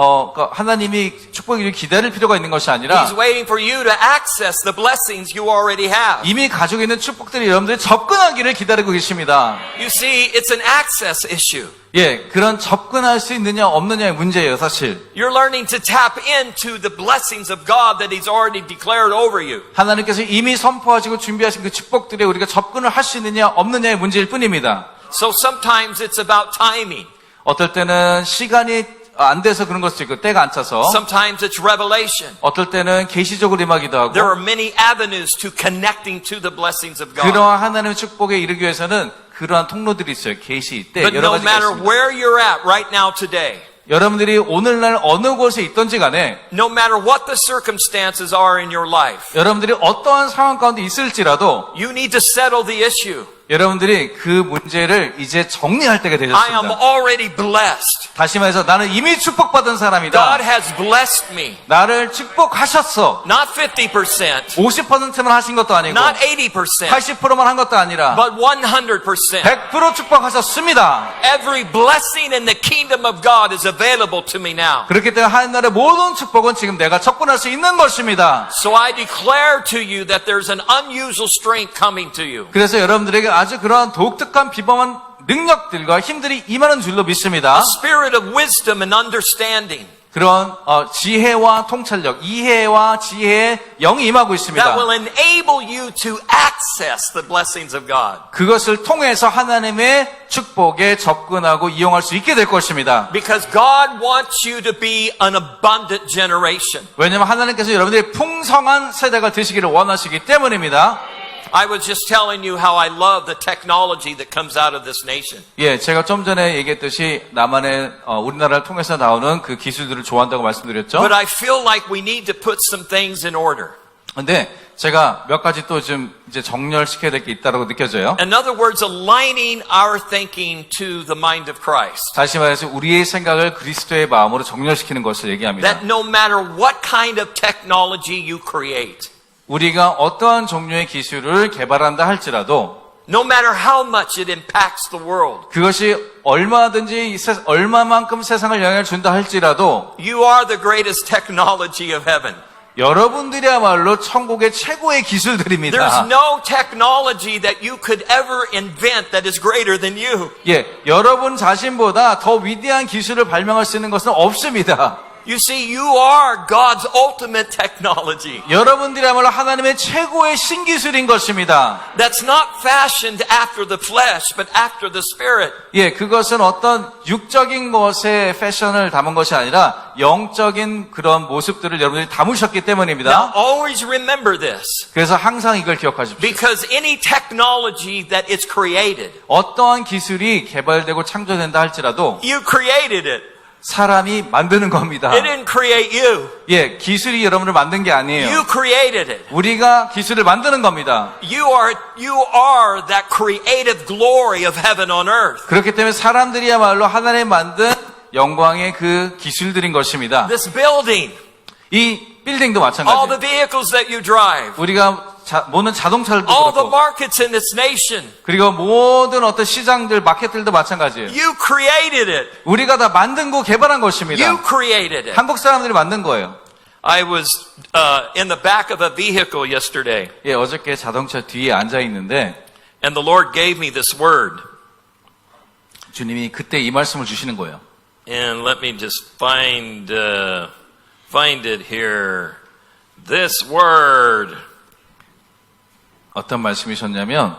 C: 하나님이 축복을 기다릴 필요가 있는 것이 아니라
B: He's waiting for you to access the blessings you already have.
C: 이미 가지고 있는 축복들이 여러분들이 접근하기를 기다리고 계십니다.
B: You see, it's an access issue.
C: 예, 그런 접근할 수 있느냐 없느냐의 문제예요, 사실.
B: You're learning to tap into the blessings of God that He's already declared over you.
C: 하나님께서 이미 선포하시고 준비하신 그 축복들에 우리가 접근을 할 수 있느냐 없느냐의 문제일 뿐입니다.
B: So sometimes it's about timing.
C: 어떨 때는 시간이 안 돼서 그런 것도 있고 때가 안 차서,
B: Sometimes it's revelation.
C: 어떨 때는 계시적으로 임하기도 하고,
B: There are many avenues to connecting to the blessings of God.
C: 그러한 하나님의 축복에 이르기 위해서는 그러한 통로들이 있어요. 계시 때
B: But
C: 여러
B: no
C: 가지가
B: matter
C: 있습니다.
B: where you're at right now today,
C: 여러분들이 오늘날 어느 곳에 있던지 간에
B: no matter what the circumstances are in your life,
C: 여러분들이 어떠한 상황 가운데 있을지라도
B: you need to settle the issue.
C: 여러분들이 그 문제를 이제 정리할 때가
B: I am
C: 되셨습니다.
B: already blessed.
C: 다시 말해서 나는 이미 축복받은 사람이다.
B: God has blessed me.
C: 나를 축복하셨어.
B: Not 50%,
C: 50%만 하신 것도 아니고
B: not 80%,
C: 80%만 한 것도 아니라
B: but 100%.
C: 100% 축복하셨습니다.
B: Every blessing in the kingdom of God is available to me now.
C: 그렇기 때문에 하나님의 모든 축복은 지금 내가 접근할 수 있는 것입니다.
B: So I declare to you that there's an unusual strength coming to you.
C: 그래서 여러분들에게 아주 그러한 독특한 비범한 능력들과 힘들이 임하는 줄로 믿습니다.
B: A spirit of wisdom and understanding
C: 그런 지혜와 통찰력, 이해와 지혜의 영이 임하고 있습니다.
B: that will enable you to access the blessings of God.
C: 그것을 통해서 하나님의 축복에 접근하고 이용할 수 있게 될 것입니다.
B: Because God wants you to be an abundant generation.
C: 왜냐하면 하나님께서 여러분들이 풍성한 세대가 되시기를 원하시기 때문입니다.
B: I was just telling you how I love the technology that comes out of this nation.
C: 예, 제가 좀 전에 얘기했듯이 남한의 우리나라를 통해서 나오는 그 기술들을 좋아한다고 말씀드렸죠.
B: But I feel like we need to put some things in order.
C: 근데 제가 몇 가지 또 좀 이제 정렬시켜야 될 게 있다고 느껴져요.
B: In other words, aligning our thinking to the mind of Christ.
C: 다시 말해서 우리의 생각을 그리스도의 마음으로 정렬시키는 것을 얘기합니다.
B: That no matter what kind of technology you create,
C: 우리가 어떠한 종류의 기술을 개발한다 할지라도
B: no matter how much it impacts the world,
C: 그것이 얼마든지 얼마만큼 세상을 영향을 준다 할지라도
B: you are the greatest technology of heaven.
C: 여러분들이야말로 천국의 최고의 기술들입니다.
B: There's no technology that you could ever invent that is greater than you.
C: 예, 여러분 자신보다 더 위대한 기술을 발명할 수 있는 것은 없습니다.
B: You see, you are God's ultimate technology.
C: 여러분들이야말로 하나님의 최고의 신기술인 것입니다.
B: That's not fashioned after the flesh, but after the spirit.
C: 예, 그것은 어떤 육적인 것의 패션을 담은 것이 아니라 영적인 그런 모습들을 여러분들이 담으셨기
B: Now,
C: 때문입니다.
B: always remember this.
C: 그래서 항상 이걸 기억하십시오.
B: Because any technology that is created,
C: 어떠한 기술이 개발되고 창조된다 할지라도
B: you created it.
C: 사람이 만드는 겁니다.
B: It didn't create you.
C: 예, 기술이 여러분을 만든 게 아니에요.
B: You created it.
C: 우리가 기술을 만드는 겁니다.
B: You are that creative glory of heaven on earth.
C: 그렇기 때문에 사람들이야말로 하나님 만든 영광의 그 기술들인 것입니다.
B: This building,
C: 이 빌딩도
B: all
C: 마찬가지예요.
B: the vehicles that you drive,
C: 우리가 모든 자동차들도
B: all the
C: 그렇고
B: markets in this nation.
C: 그리고 모든 어떤 시장들, 마켓들도 마찬가지예요.
B: You created it.
C: 우리가 다 만들고 개발한 것입니다.
B: You created it.
C: 한국 사람들이 만든 거예요.
B: I was in the back of a vehicle yesterday,
C: 예, 어저께 자동차 뒤에 앉아 있는데
B: and the Lord gave me this word.
C: 주님이 그때 이 말씀을 주시는 거예요.
B: And let me just find it here. This word.
C: 어떤 말씀이셨냐면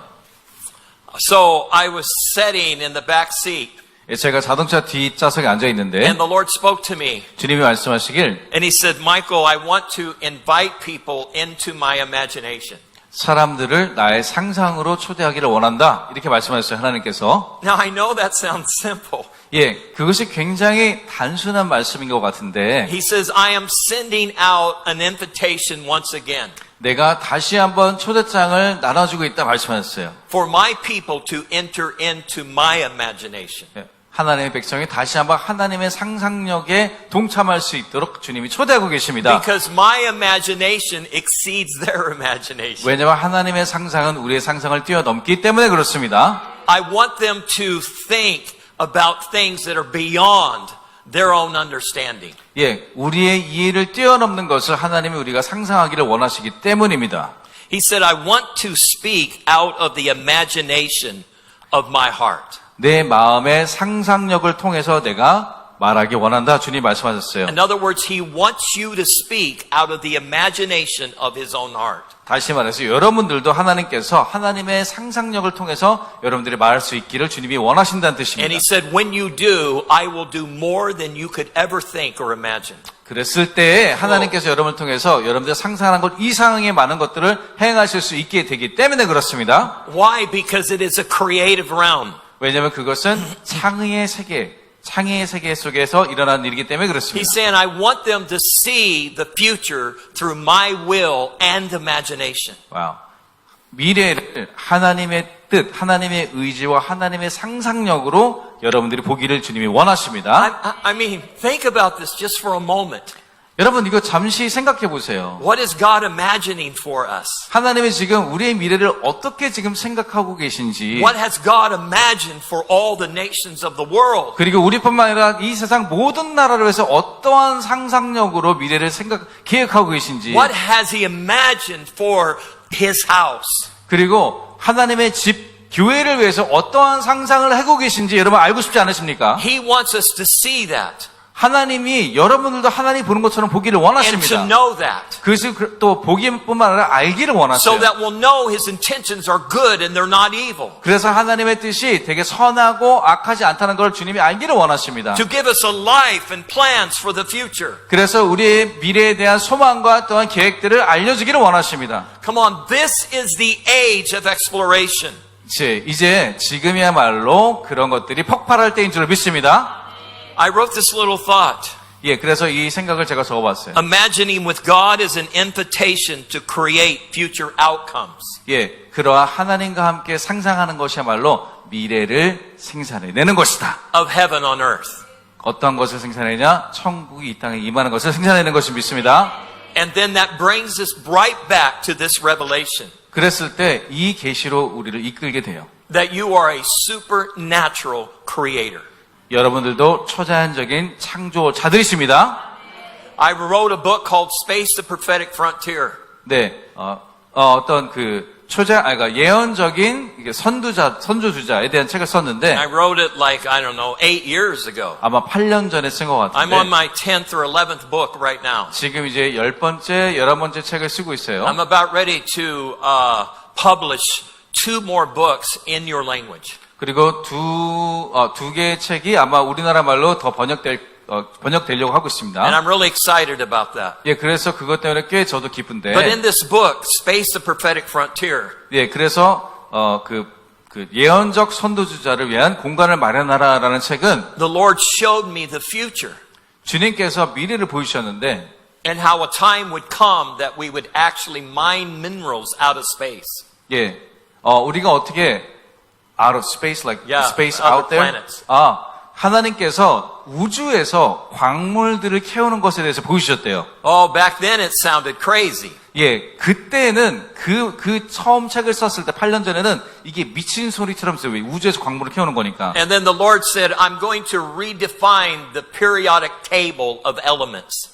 B: So I was sitting in the back seat,
C: 예, 제가 자동차 뒷좌석에 앉아 있는데
B: and the Lord spoke to me,
C: 주님이 말씀하시길
B: and He said, Michael, I want to invite people into my imagination.
C: 사람들을 나의 상상으로 초대하기를 원한다. 이렇게 말씀하셨어요. 하나님께서.
B: Now I know that sounds simple.
C: 예, 그것이 굉장히 단순한 말씀인 것 같은데
B: He says, I am sending out an invitation once again
C: 내가 다시 한번 초대장을 나눠주고 있다 말씀하셨어요.
B: for my people to enter into my imagination.
C: 예, 하나님의 백성이 다시 한번 하나님의 상상력에 동참할 수 있도록 주님이 초대하고 계십니다.
B: Because my imagination exceeds their imagination.
C: 왜냐하면 하나님의 상상은 우리의 상상을 뛰어넘기 때문에 그렇습니다.
B: I want them to think about things that are beyond their own understanding.
C: 예, 우리의 이해를 뛰어넘는 것을 하나님이 우리가 상상하기를 원하시기 때문입니다.
B: He said, I want to speak out of the imagination of my heart.
C: 내 마음의 상상력을 통해서 내가 말하기 원한다. 주님 말씀하셨어요.
B: In other words, He wants you to speak out of the imagination of His own heart.
C: 다시 말해서 여러분들도 하나님께서 하나님의 상상력을 통해서 여러분들이 말할 수 있기를 주님이 원하신다는
B: And
C: 뜻입니다.
B: He said, when you do, I will do more than you could ever think or imagine.
C: 그랬을 때 하나님께서 여러분을 통해서 여러분들 상상한 것 이상의 많은 것들을 행하실 수 있게 되기 때문에 그렇습니다.
B: Why? Because it is a creative realm.
C: 왜냐하면 그것은 창의의 세계 속에서 일어나는 일이기 때문에 그렇습니다.
B: He's saying, I want them to see the future through my will and imagination.
C: 와우. 미래를 하나님의 뜻, 하나님의 의지와 하나님의 상상력으로 여러분들이 보기를 주님이 원하십니다.
B: I mean, think about this just for a moment.
C: 여러분 이거 잠시 생각해 보세요.
B: What is God imagining for us?
C: 하나님이 지금 우리의 미래를 어떻게 지금 생각하고 계신지
B: What has God imagined for all the nations of the world?
C: 그리고 우리뿐만 아니라 이 세상 모든 나라를 위해서 어떠한 상상력으로 미래를 계획하고 계신지
B: What has He imagined for His house?
C: 그리고 하나님의 집 교회를 위해서 어떠한 상상을 하고 계신지 여러분 알고 싶지 않으십니까?
B: He wants us to see that
C: 하나님이 여러분들도 하나님 보는 것처럼 보기를
B: and to
C: 원하십니다.
B: know that.
C: 그것을 또 보기뿐만 아니라 알기를
B: So
C: 원하세요.
B: that we'll know His intentions are good and they're not evil.
C: 그래서 하나님의 뜻이 되게 선하고 악하지 않다는 걸 주님이 알기를 원하십니다.
B: To give us a life and plans for the future.
C: 그래서 우리의 미래에 대한 소망과 또한 계획들을 알려주기를 원하십니다.
B: Come on, this is the age of exploration.
C: 이제 지금이야말로 그런 것들이 폭발할 때인 줄 믿습니다.
B: I wrote this little thought.
C: 예, 그래서 이 생각을 제가 적어봤어요.
B: Imagining with God is an invitation to create future outcomes.
C: 예, 그러한 하나님과 함께 상상하는 것이야말로 미래를 생산해내는 것이다.
B: Of heaven on earth.
C: 어떤 것을 생산해내냐? 천국이 이 땅에 임하는 것을 생산해내는 것을 믿습니다.
B: And then that brings us right back to this revelation.
C: 그랬을 때 이 계시로 우리를 이끌게 돼요.
B: That you are a supernatural creator.
C: 여러분들도 초자연적인 창조자들이십니다.
B: I wrote a book called Space the Prophetic Frontier.
C: 네, 어떤 그러니까 예언적인 선조주자에 대한 책을 썼는데
B: I wrote it like, I don't know, 8 years ago.
C: 아마 8년 전에 쓴 것
B: I'm on
C: 같은데
B: my 10th or 11th book right now.
C: 지금 이제 10번째, 11번째 책을 쓰고 있어요.
B: I'm about ready to publish 2 more books in your language.
C: 그리고 두 개의 책이 아마 우리나라 말로 더 번역되려고 하고 있습니다.
B: And I'm really excited about that.
C: 예, 그래서 그것 때문에 꽤 저도 기쁜데.
B: But in this book, Space the Prophetic Frontier,
C: 예, 그래서 그 예언적 선두주자를 위한 공간을 마련하라라는 책은
B: the Lord showed me the future
C: 주님께서 미래를 보이셨는데
B: and how a time would come that we would actually mine minerals out of space.
C: 예, 우리가 어떻게 out of space, like
B: Yeah,
C: space
B: other
C: out there?
B: planets.
C: 하나님께서 우주에서 광물들을 캐오는 것에 대해서 보이셨대요.
B: Oh, back then it sounded crazy.
C: 예, 그때는 그 처음 책을 썼을 때 8년 전에는 이게 미친 소리처럼 들려요. 왜 우주에서 광물을 캐오는 거니까.
B: And then the Lord said, I'm going to redefine the periodic table of elements.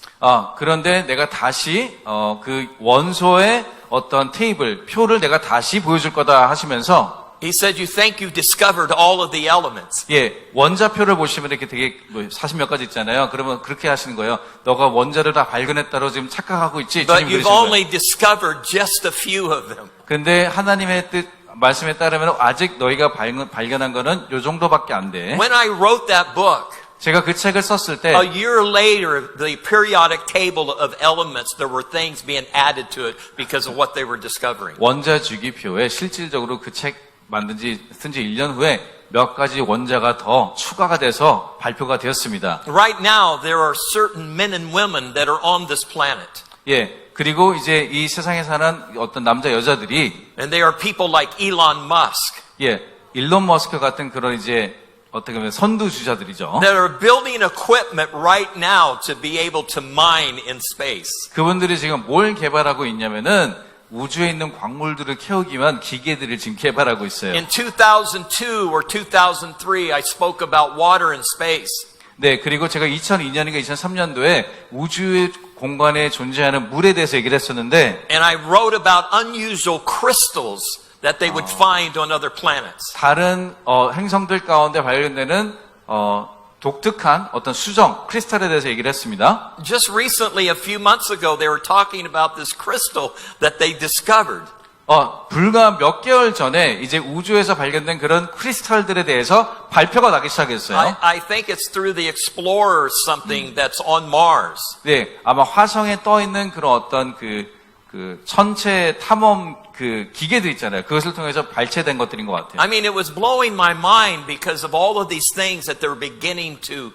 C: 그런데 내가 다시 그 원소의 어떤 테이블, 표를 내가 다시 보여줄 거다 하시면서
B: He said, you think you discovered all of the elements.
C: 예, 원자표를 보시면 이렇게 되게 40몇 가지 있잖아요. 그러면 그렇게 하시는 거예요. 너가 원자를 다 발견했다고 지금 착각하고 있지.
B: But
C: 주님
B: you've
C: 그러시는 거예요.
B: only discovered just a few of them.
C: 근데 하나님의 뜻 말씀에 따르면 아직 너희가 발견한 거는 요 정도밖에 안 돼.
B: When I wrote that book,
C: 제가 그 책을 썼을 때
B: a year later, the periodic table of elements, there were things being added to it because of what they were discovering.
C: 원자 주기표에 실질적으로 그 책 쓴 지 1년 후에 몇 가지 원자가 더 추가가 돼서 발표가 되었습니다.
B: Right now, there are certain men and women that are on this planet.
C: 예, 그리고 이제 이 세상에 사는 어떤 남자 여자들이
B: And they are people like Elon Musk
C: 예, 일론 머스크 같은 그런 이제 어떻게 보면 선두주자들이죠.
B: that are building equipment right now to be able to mine in space.
C: 그분들이 지금 뭘 개발하고 있냐면은 우주에 있는 광물들을 캐오기 위한 기계들을 지금 개발하고 있어요.
B: In 2002 or 2003, I spoke about water in space.
C: 네, 그리고 제가 2002년인가 2003년도에 우주 공간에 존재하는 물에 대해서 얘기를 했었는데
B: And I wrote about unusual crystals that they would find on other planets.
C: 다른 행성들 가운데 발견되는 독특한 어떤 수정, 크리스탈에 대해서 얘기를 했습니다.
B: Just recently, a few months ago, they were talking about this crystal that they discovered.
C: 불과 몇 개월 전에 이제 우주에서 발견된 그런 크리스탈들에 대해서 발표가 나기 시작했어요.
B: I think it's through the Explorer or something that's on Mars.
C: 네, 아마 화성에 떠 있는 그런 어떤 그 천체 탐험 그 기계들 있잖아요. 그것을 통해서 발췌된 것들인 것 같아요.
B: I mean, it was blowing my mind because of all of these things that they're beginning to,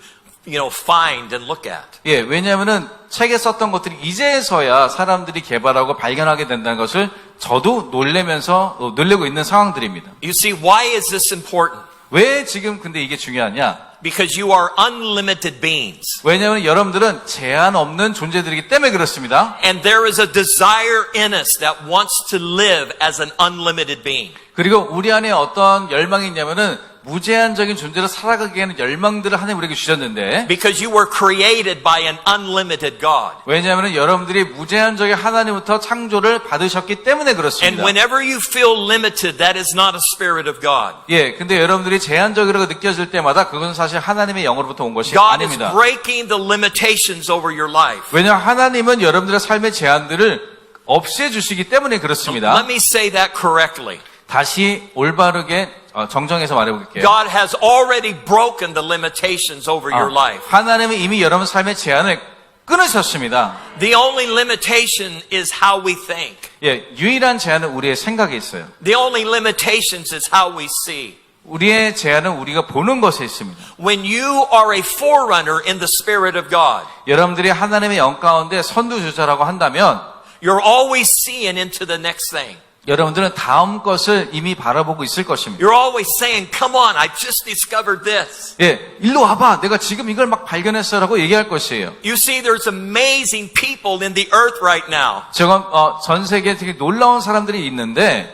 B: find and look at.
C: 예, 왜냐하면은 책에 썼던 것들이 이제서야 사람들이 개발하고 발견하게 된다는 것을 저도 놀래고 있는 상황들입니다.
B: You see, why is this important?
C: 왜 지금 근데 이게 중요하냐?
B: Because you are unlimited beings.
C: 왜냐하면 여러분들은 제한 없는 존재들이기 때문에 그렇습니다.
B: And there is a desire in us that wants to live as an unlimited being.
C: 그리고 우리 안에 어떤 열망이 있냐면은 무제한적인 존재로 살아가게 하는 열망들을 하나님 우리에게 주셨는데
B: Because you were created by an unlimited God.
C: 왜냐하면 여러분들이 무제한적인 하나님부터 창조를 받으셨기 때문에
B: And
C: 그렇습니다.
B: whenever you feel limited, that is not a spirit of God.
C: 예, 근데 여러분들이 제한적이라고 느껴질 때마다 그것은 사실 하나님의 영으로부터 온 것이
B: God is
C: 아닙니다.
B: breaking the limitations over your life.
C: 왜냐하면 하나님은 여러분들의 삶의 제한들을 없애주시기 때문에 그렇습니다.
B: Let me say that correctly.
C: 다시 올바르게 정정해서 말해볼게요.
B: God has already broken the limitations over your life.
C: 하나님은 이미 여러분 삶의 제한을 끊으셨습니다.
B: The only limitation is how we think.
C: 예, 유일한 제한은 우리의 생각에 있어요.
B: The only limitations is how we see.
C: 우리의 제한은 우리가 보는 것에 있습니다.
B: When you are a forerunner in the Spirit of God,
C: 여러분들이 하나님의 영 가운데 선두주자라고 한다면
B: you're always seeing into the next thing.
C: 여러분들은 다음 것을 이미 바라보고 있을 것입니다.
B: You're always saying, come on, I just discovered this.
C: 예, 일로 와봐. 내가 지금 이걸 막 발견했어라고 얘기할 것이에요.
B: You see, there's amazing people in the earth right now.
C: 지금 전 세계에 되게 놀라운 사람들이 있는데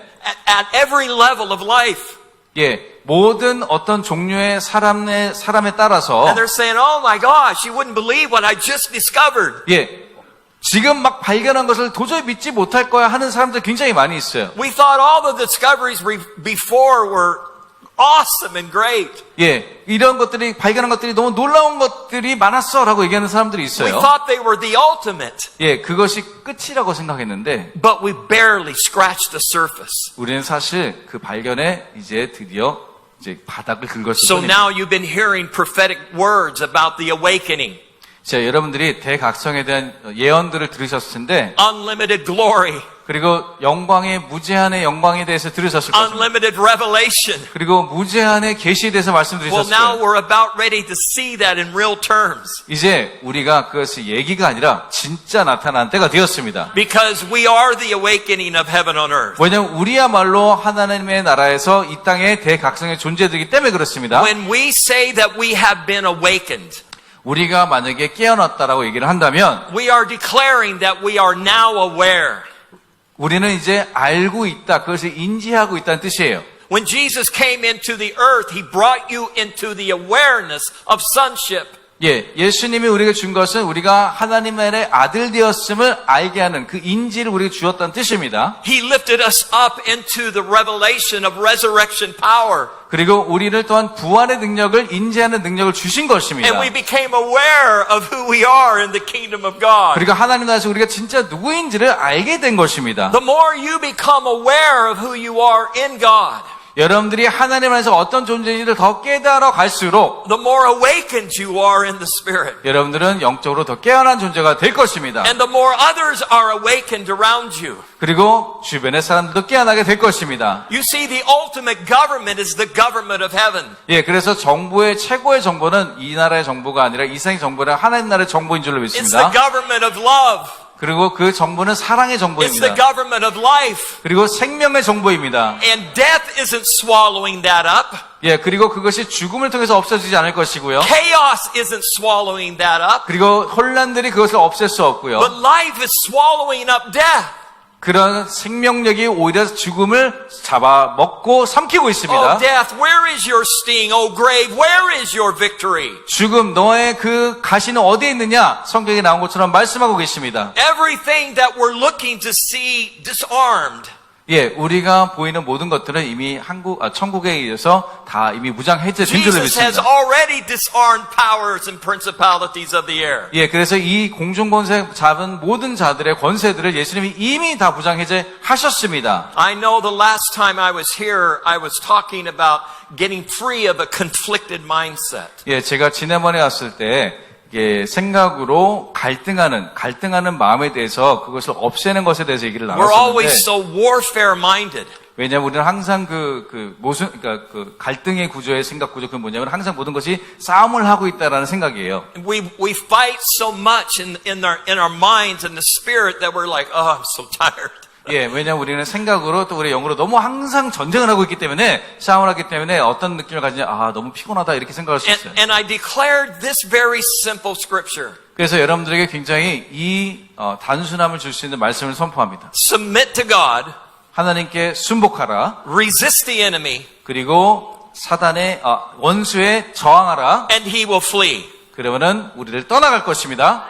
B: At every level of life.
C: 예, 모든 어떤 종류의 사람에 따라서
B: And they're saying, oh my gosh, you wouldn't believe what I just discovered.
C: 예, 지금 막 발견한 것을 도저히 믿지 못할 거야 하는 사람들 굉장히 많이 있어요.
B: We thought all the discoveries before were awesome and great.
C: 예, 이런 것들이 발견한 것들이 너무 놀라운 것들이 많았어라고 얘기하는 사람들이
B: We
C: 있어요.
B: thought they were the ultimate,
C: 예, 그것이 끝이라고 생각했는데
B: but we barely scratched the surface.
C: 우리는 사실 그 발견에 이제 드디어 이제 바닥을 긁었을
B: So
C: 뿐입니다.
B: now you've been hearing prophetic words about the awakening,
C: 자, 여러분들이 대각성에 대한 예언들을 들으셨을 텐데
B: unlimited glory,
C: 그리고 영광의 무제한의 영광에 대해서 들으셨을 것입니다.
B: unlimited revelation.
C: 그리고 무제한의 계시에 대해서
B: Well,
C: 말씀드리셨을
B: now
C: 거예요.
B: we're about ready to see that in real terms
C: 이제 우리가 그것이 얘기가 아니라 진짜 나타난 때가 되었습니다.
B: because we are the awakening of heaven on earth.
C: 왜냐하면 우리야말로 하나님의 나라에서 이 땅에 대각성의 존재들이기 때문에 그렇습니다.
B: When we say that we have been awakened,
C: 우리가 만약에 깨어났다라고 얘기를 한다면
B: we are declaring that we are now aware.
C: 우리는 이제 알고 있다, 그것을 인지하고 있다는 뜻이에요.
B: When Jesus came into the earth, He brought you into the awareness of sonship.
C: 예, 예수님이 우리에게 준 것은 우리가 하나님의 아들 되었음을 알게 하는 그 인지를 우리에게 주었다는 뜻입니다.
B: He lifted us up into the revelation of resurrection power.
C: 그리고 우리를 또한 부활의 능력을 인지하는 능력을 주신 것입니다.
B: And we became aware of who we are in the kingdom of God.
C: 그리고 하나님 나라에서 우리가 진짜 누구인지를 알게 된 것입니다.
B: The more you become aware of who you are in God,
C: 여러분들이 하나님 안에서 어떤 존재인지를 더 깨달아 갈수록
B: the more awakened you are in the Spirit.
C: 여러분들은 영적으로 더 깨어난 존재가 될 것입니다.
B: And the more others are awakened around you.
C: 그리고 주변의 사람들도 깨어나게 될 것입니다.
B: You see, the ultimate government is the government of heaven.
C: 예, 그래서 정부의 최고의 정보는 이 나라의 정보가 아니라 이상의 정보라 하나님 나라의 정보인 줄로
B: It's the
C: 믿습니다.
B: government of love.
C: 그리고 그 정보는 사랑의
B: It's the
C: 정보입니다.
B: government of life.
C: 그리고 생명의 정보입니다.
B: And death isn't swallowing that up.
C: 예, 그리고 그것이 죽음을 통해서 없어지지 않을 것이고요.
B: Chaos isn't swallowing that up.
C: 그리고 혼란들이 그것을 없앨 수 없고요.
B: But life is swallowing up death.
C: 그런 생명력이 오히려 죽음을 잡아먹고 삼키고 있습니다.
B: Oh, death, where is your sting? Oh, grave, where is your victory?
C: 죽음, 너의 그 가시는 어디에 있느냐? 성경에 나온 것처럼 말씀하고 계십니다.
B: Everything that we're looking to see disarmed.
C: 예, 우리가 보이는 모든 것들은 이미 천국에 의해서 다 이미 무장 해제된 줄로
B: Jesus has
C: 믿습니다.
B: already disarmed powers and principalities of the air.
C: 예, 그래서 이 공중 권세 잡은 모든 자들의 권세들을 예수님이 이미 다 부장 해제하셨습니다.
B: I know the last time I was here, I was talking about getting free of a conflicted mindset.
C: 예, 제가 지난번에 왔을 때 이게 생각으로 갈등하는 마음에 대해서 그것을 없애는 것에 대해서 얘기를
B: We're always
C: 나눴었는데
B: so warfare minded.
C: 왜냐하면 우리는 항상 그러니까 그 갈등의 구조의 생각 구조 그건 뭐냐면 항상 모든 것이 싸움을 하고 있다라는 생각이에요.
B: We fight so much in our minds and the spirit that we're like, oh, I'm so tired.
C: 예, 왜냐하면 우리는 생각으로 또 우리 영으로 너무 항상 전쟁을 하고 있기 때문에 싸움을 하기 때문에 어떤 느낌을 가지냐 너무 피곤하다 이렇게 생각할 수 있어요.
B: And I declared this very simple scripture.
C: 그래서 여러분들에게 굉장히 이 단순함을 줄 수 있는 말씀을 선포합니다.
B: Submit to God,
C: 하나님께 순복하라.
B: resist the enemy,
C: 그리고 사단의 원수에 저항하라.
B: and he will flee.
C: 그러면은 우리를 떠나갈 것입니다.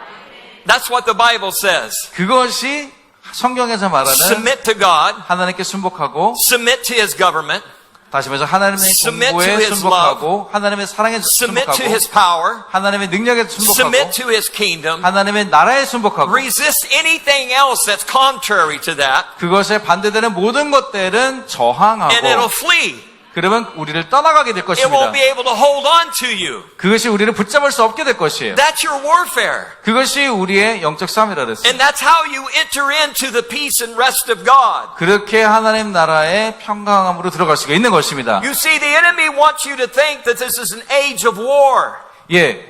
B: That's what the Bible says.
C: 그것이 성경에서 말하는
B: Submit to God,
C: 하나님께 순복하고
B: submit to his government,
C: 다시 말해서 하나님의
B: Submit to
C: 정부에
B: his
C: 순복하고 하나님의 사랑에
B: submit to
C: 순복하고
B: his power,
C: 하나님의 능력에 순복하고
B: submit to his kingdom,
C: 하나님의 나라에 순복하고
B: resist anything else that's contrary to that,
C: 그것에 반대되는 모든 것들은
B: and it'll
C: 저항하고
B: flee.
C: 그러면 우리를 떠나가게 될
B: It
C: 것입니다.
B: won't be able to hold on to you.
C: 그것이 우리를 붙잡을 수 없게 될 것이에요.
B: That's your warfare.
C: 그것이 우리의 영적 싸움이라 그랬어요.
B: And that's how you enter into the peace and rest of God.
C: 그렇게 하나님 나라의 평강함으로 들어갈 수가 있는 것입니다.
B: You see, the enemy wants you to think that this is an age of war.
C: 예,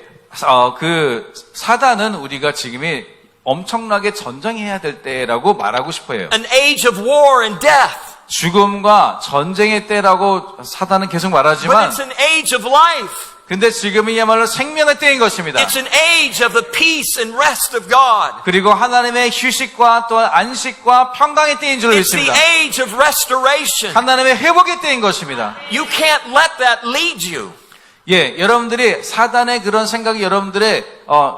C: 그 사단은 우리가 지금이 엄청나게 전쟁해야 될 때라고 말하고 싶어요.
B: An age of war and death.
C: 죽음과 전쟁의 때라고 사단은 계속
B: But
C: 말하지만
B: it's an age of life.
C: 근데 지금이야말로 생명의 때인 것입니다.
B: It's an age of the peace and rest of God.
C: 그리고 하나님의 휴식과 또 안식과 평강의 때인 줄
B: It's
C: 믿습니다.
B: the age of restoration.
C: 하나님의 회복의 때인 것입니다.
B: You can't let that lead you.
C: 예, 여러분들이 사단의 그런 생각이 여러분들의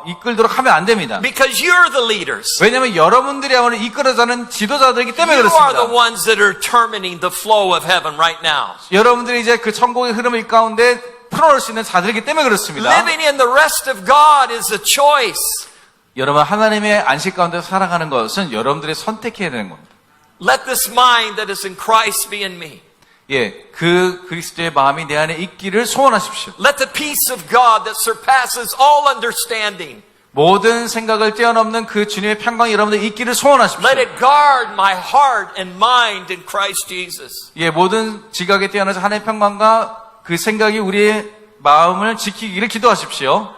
C: 이끌도록 하면 안 됩니다.
B: Because you're the leaders.
C: 왜냐하면 여러분들이야말로 이끌어가는 지도자들이기 때문에
B: You are the
C: 그렇습니다.
B: ones that are determining the flow of heaven right now.
C: 여러분들이 이제 그 천국의 흐름을 가운데 풀어놓을 수 있는 자들이기 때문에 그렇습니다.
B: Living in the rest of God is a choice.
C: 여러분 하나님의 안식 가운데 살아가는 것은 여러분들이 선택해야 되는 겁니다.
B: Let this mind that is in Christ be in me.
C: 예, 그 그리스도의 마음이 내 안에 있기를 소원하십시오.
B: Let the peace of God that surpasses all understanding
C: 모든 생각을 뛰어넘는 그 주님의 평강이 여러분들 있기를 소원하십시오.
B: Let it guard my heart and mind in Christ Jesus.
C: 예, 모든 지각에 뛰어나서 하나님의 평강과 그 생각이 우리의 마음을 지키기를 기도하십시오.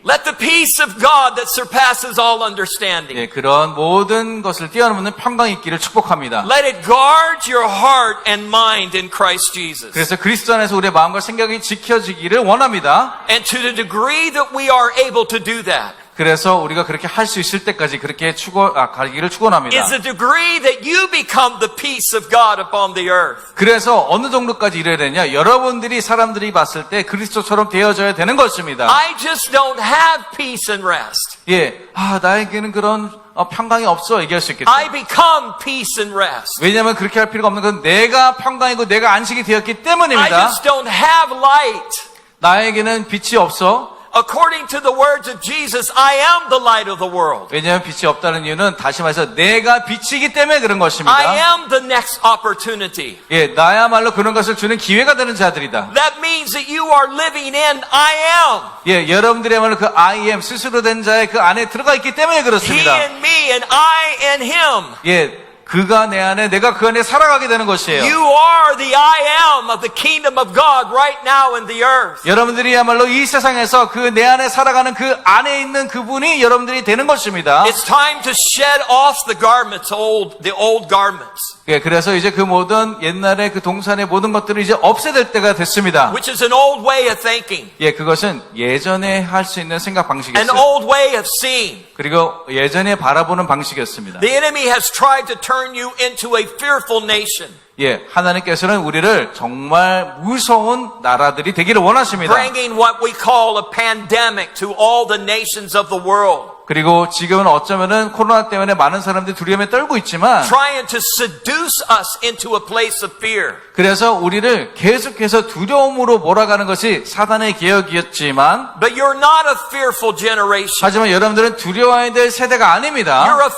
B: Let the peace of God that surpasses all understanding.
C: 예, 그런 모든 것을 뛰어넘는 평강이 있기를 축복합니다.
B: Let it guard your heart and mind in Christ Jesus.
C: 그래서 그리스도 안에서 우리의 마음과 생각이 지켜지기를 원합니다.
B: And to the degree that we are able to do that
C: 그래서 우리가 그렇게 할 수 있을 때까지 그렇게 가기를 축원합니다.
B: is the degree that you become the peace of God upon the earth.
C: 그래서 어느 정도까지 이래야 되냐? 여러분들이 사람들이 봤을 때 그리스도처럼 되어져야 되는 것입니다.
B: I just don't have peace and rest.
C: 예, 나에게는 그런 평강이 없어 얘기할 수 있겠죠.
B: I become peace and rest.
C: 왜냐하면 그렇게 할 필요가 없는 건 내가 평강이고 내가 안식이 되었기
B: I
C: 때문입니다.
B: just don't have light.
C: 나에게는 빛이 없어.
B: According to the words of Jesus, I am the light of the world.
C: 왜냐하면 빛이 없다는 이유는 다시 말해서 내가 빛이기 때문에 그런
B: I
C: 것입니다.
B: am the next opportunity.
C: 예, 나야말로 그런 것을 주는 기회가 되는 자들이다.
B: That means that you are living in I am.
C: 예, 여러분들이야말로 그 I am 스스로 된 자의 그 안에 들어가 있기 때문에
B: He
C: 그렇습니다.
B: in me and I in him.
C: 예, 그가 내 안에 내가 그 안에 살아가게 되는 것이에요.
B: You are the I am of the kingdom of God right now in the earth.
C: 여러분들이야말로 이 세상에서 그 내 안에 살아가는 그 안에 있는 그분이 여러분들이 되는 것입니다.
B: It's time to shed off the garments, the old garments,
C: 예, 그래서 이제 그 모든 옛날의 그 동산의 모든 것들을 이제 없애야 될 때가 됐습니다.
B: which is an old way of thinking,
C: 예, 그것은 예전에 할 수 있는 생각
B: an
C: 방식이었어요.
B: old way of seeing.
C: 그리고 예전에 바라보는 방식이었습니다.
B: The enemy has tried to turn you into a fearful nation,
C: 예, 하나님께서는 우리를 정말 무서운 나라들이 되기를 원하십니다.
B: bringing what we call a pandemic to all the nations of the world,
C: 그리고 지금은 어쩌면은 코로나 때문에 많은 사람들이 두려움에 떨고 있지만
B: trying to seduce us into a place of fear.
C: 그래서 우리를 계속해서 두려움으로 몰아가는 것이 사단의 계획이었지만
B: But you're not a fearful generation.
C: 하지만 여러분들은 두려워해야 될 세대가 아닙니다.
B: You're a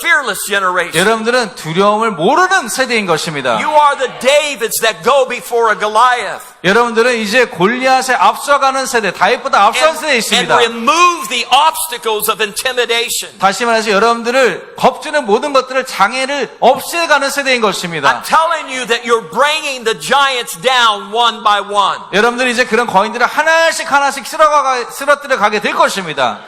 B: fearless generation.
C: 여러분들은 두려움을 모르는 세대인 것입니다.
B: You are the Davids that go before a Goliath
C: 여러분들은 이제 골리앗에 앞서가는 세대, 다윗보다 앞선 세대에
B: and
C: 있습니다.
B: remove the obstacles of intimidation.
C: 다시 말해서 여러분들을 겁주는 모든 것들을 장애를 없애가는 세대인 것입니다.
B: I'm telling you that you're bringing the giants down one by one.
C: 여러분들이 이제 그런 거인들을 하나씩 쓰러뜨려 가게 될 것입니다.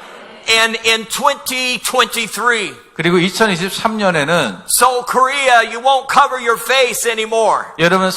B: And in 2023,
C: 그리고 2023년에는
B: Seoul, Korea, you won't cover your face anymore.
C: 여러분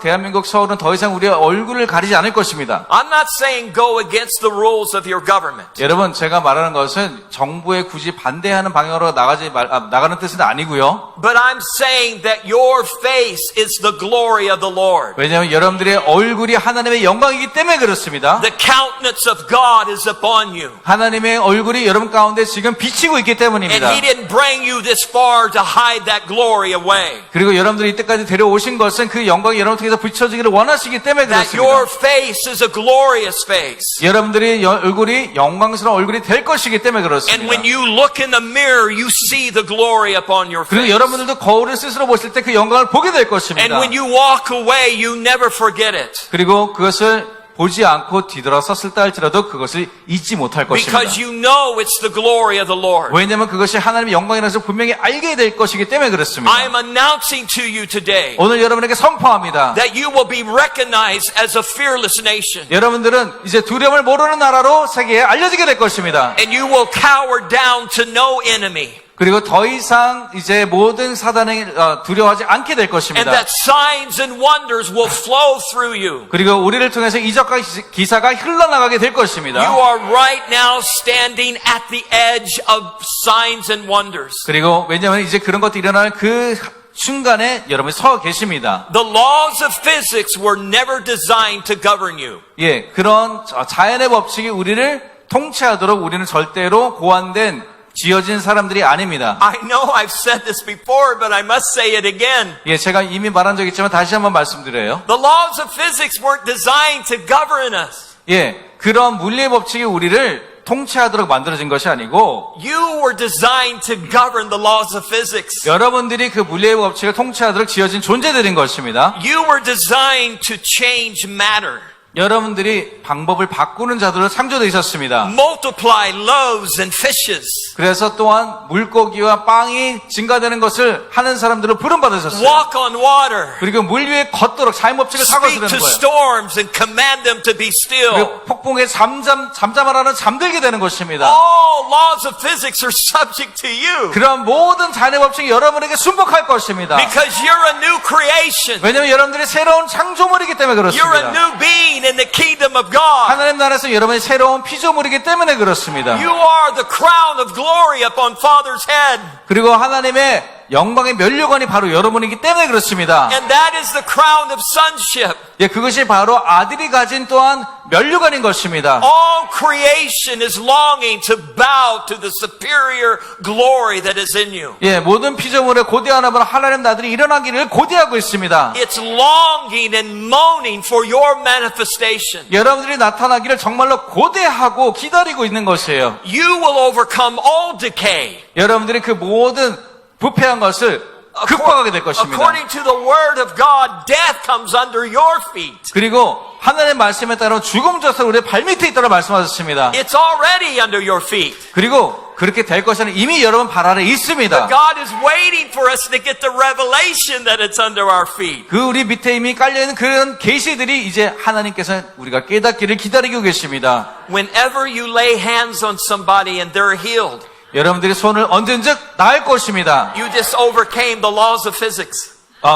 C: 대한민국 서울은 더 이상 우리의 얼굴을 가리지 않을 것입니다.
B: I'm not saying go against the rules of your government.
C: 여러분 제가 말하는 것은 정부에 굳이 반대하는 방향으로 나가는 뜻은 아니고요.
B: But I'm saying that your face is the glory of the Lord.
C: 왜냐하면 여러분들의 얼굴이 하나님의 영광이기 때문에 그렇습니다.
B: The countenance of God is upon you.
C: 하나님의 얼굴이 여러분 가운데 지금 비치고 있기 때문입니다.
B: And He didn't bring you this far to hide that glory away.
C: 그리고 여러분들이 이때까지 데려오신 것은 그 영광이 여러분 통해서 비춰지기를 원하시기 때문에
B: That
C: 그렇습니다.
B: your face is a glorious face.
C: 여러분들이 얼굴이 영광스러운 얼굴이 될 것이기 때문에
B: And
C: 그렇습니다.
B: when you look in the mirror, you see the glory upon your
C: 그리고
B: face.
C: 여러분들도 거울을 스스로 보실 때 그 영광을 보게 될
B: And
C: 것입니다.
B: when you walk away, you never forget it.
C: 그리고 그것을 보지 않고 뒤돌아섰을 때 할지라도 그것을 잊지 못할 것입니다.
B: Because you know it's the glory of the Lord.
C: 왜냐하면 그것이 하나님의 영광이라서 분명히 알게 될 것이기 때문에 그렇습니다.
B: I am announcing to you today
C: 오늘 여러분에게 선포합니다.
B: that you will be recognized as a fearless nation.
C: 여러분들은 이제 두려움을 모르는 나라로 세계에 알려지게 될 것입니다.
B: And you will cower down to no enemy.
C: 그리고 더 이상 이제 모든 사단에 두려워하지 않게 될
B: And
C: 것입니다.
B: that signs and wonders will flow through you.
C: 그리고 우리를 통해서 이적과 기사가 흘러나가게 될 것입니다.
B: You are right now standing at the edge of signs and wonders.
C: 그리고 왜냐하면 이제 그런 것들이 일어날 그 순간에 여러분이 서 계십니다.
B: The laws of physics were never designed to govern you.
C: 예, 그런 자연의 법칙이 우리를 통치하도록 우리는 절대로 고안된 지어진 사람들이 아닙니다.
B: I know I've said this before, but I must say it again.
C: 예, 제가 이미 말한 적 있지만 다시 한번 말씀드려요.
B: The laws of physics weren't designed to govern us.
C: 예, 그런 물리의 법칙이 우리를 통치하도록 만들어진 것이 아니고
B: You were designed to govern the laws of physics.
C: 여러분들이 그 물리의 법칙을 통치하도록 지어진 존재들인 것입니다.
B: You were designed to change matter.
C: 여러분들이 방법을 바꾸는 자들로 창조되셨습니다.
B: Multiply loaves and fishes.
C: 그래서 또한 물고기와 빵이 증가되는 것을 하는 사람들로 부름받으셨어요.
B: Walk on water.
C: 그리고 물 위에 걷도록 자연법칙을
B: Speak
C: 사고하시는
B: to
C: 거예요.
B: storms and command them to be still.
C: 그리고 폭풍에 잠잠하라는 잠들게 되는 것입니다.
B: All laws of physics are subject to you.
C: 그런 모든 자연의 법칙이 여러분에게 순복할 것입니다.
B: Because you're a new creation.
C: 왜냐하면 여러분들이 새로운 창조물이기 때문에
B: You're a
C: 그렇습니다.
B: new being in the kingdom of God.
C: 하나님 나라에서 여러분이 새로운 피조물이기 때문에 그렇습니다.
B: You are the crown of glory upon Father's head.
C: 그리고 하나님의 영광의 면류관이 바로 여러분이기 때문에 그렇습니다.
B: And that is the crown of sonship.
C: 예, 그것이 바로 아들이 가진 또한 면류관인 것입니다.
B: All creation is longing to bow to the superior glory that is in you.
C: 예, 모든 피조물의 고대한 하나님 나들이 일어나기를 고대하고 있습니다.
B: It's longing and moaning for your manifestation.
C: 여러분들이 나타나기를 정말로 고대하고 기다리고 있는 것이에요.
B: You will overcome all decay.
C: 여러분들이 그 모든 부패한 것을 극복하게 될 것입니다.
B: According to the word of God, death comes under your feet.
C: 그리고 하나님의 말씀에 따라 죽음조차 우리의 발밑에 있다고 말씀하셨습니다.
B: It's already under your feet.
C: 그리고 그렇게 될 것은 이미 여러분 발 아래 있습니다.
B: God is waiting for us to get the revelation that it's under our feet.
C: 그 우리 밑에 이미 깔려있는 그런 계시들이 이제 하나님께서 우리가 깨닫기를 기다리고 계십니다.
B: Whenever you lay hands on somebody and they're healed,
C: 여러분들이 손을 얹은즉 나을 것입니다.
B: you just overcame the laws of physics.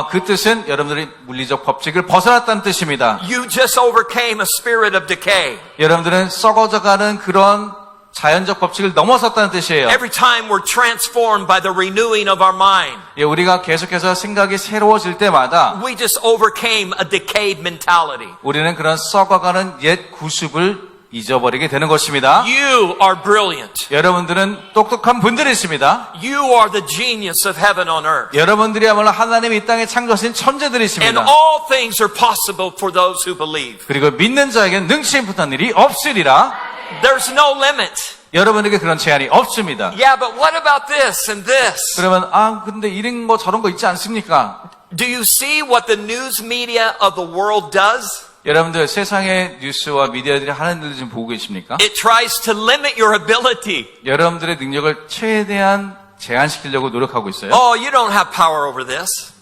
C: 그 뜻은 여러분들이 물리적 법칙을 벗어났다는 뜻입니다.
B: You just overcame a spirit of decay.
C: 여러분들은 썩어져가는 그런 자연적 법칙을 넘어섰다는 뜻이에요.
B: Every time we're transformed by the renewing of our mind,
C: 예, 우리가 계속해서 생각이 새로워질 때마다
B: we just overcame a decayed mentality.
C: 우리는 그런 썩어가는 옛 구습을 잊어버리게 되는 것입니다.
B: You are brilliant.
C: 여러분들은 똑똑한 분들이십니다.
B: You are the genius of heaven on earth.
C: 여러분들이야말로 하나님이 이 땅에 창조하신
B: And
C: 천재들이십니다.
B: all things are possible for those who believe.
C: 그리고 믿는 자에게는 능치 못한 일이 없으리라.
B: There's no limit.
C: 여러분에게 그런 제한이 없습니다.
B: Yeah, but what about this and this?
C: 그러면 근데 이런 거 저런 거 있지 않습니까?
B: Do you see what the news media of the world does?
C: 여러분들 세상의 뉴스와 미디어들이 하는 일을 지금 보고 계십니까?
B: It tries to limit your ability.
C: 여러분들의 능력을 최대한 제한시키려고 노력하고 있어요.
B: Oh, you don't have power over this.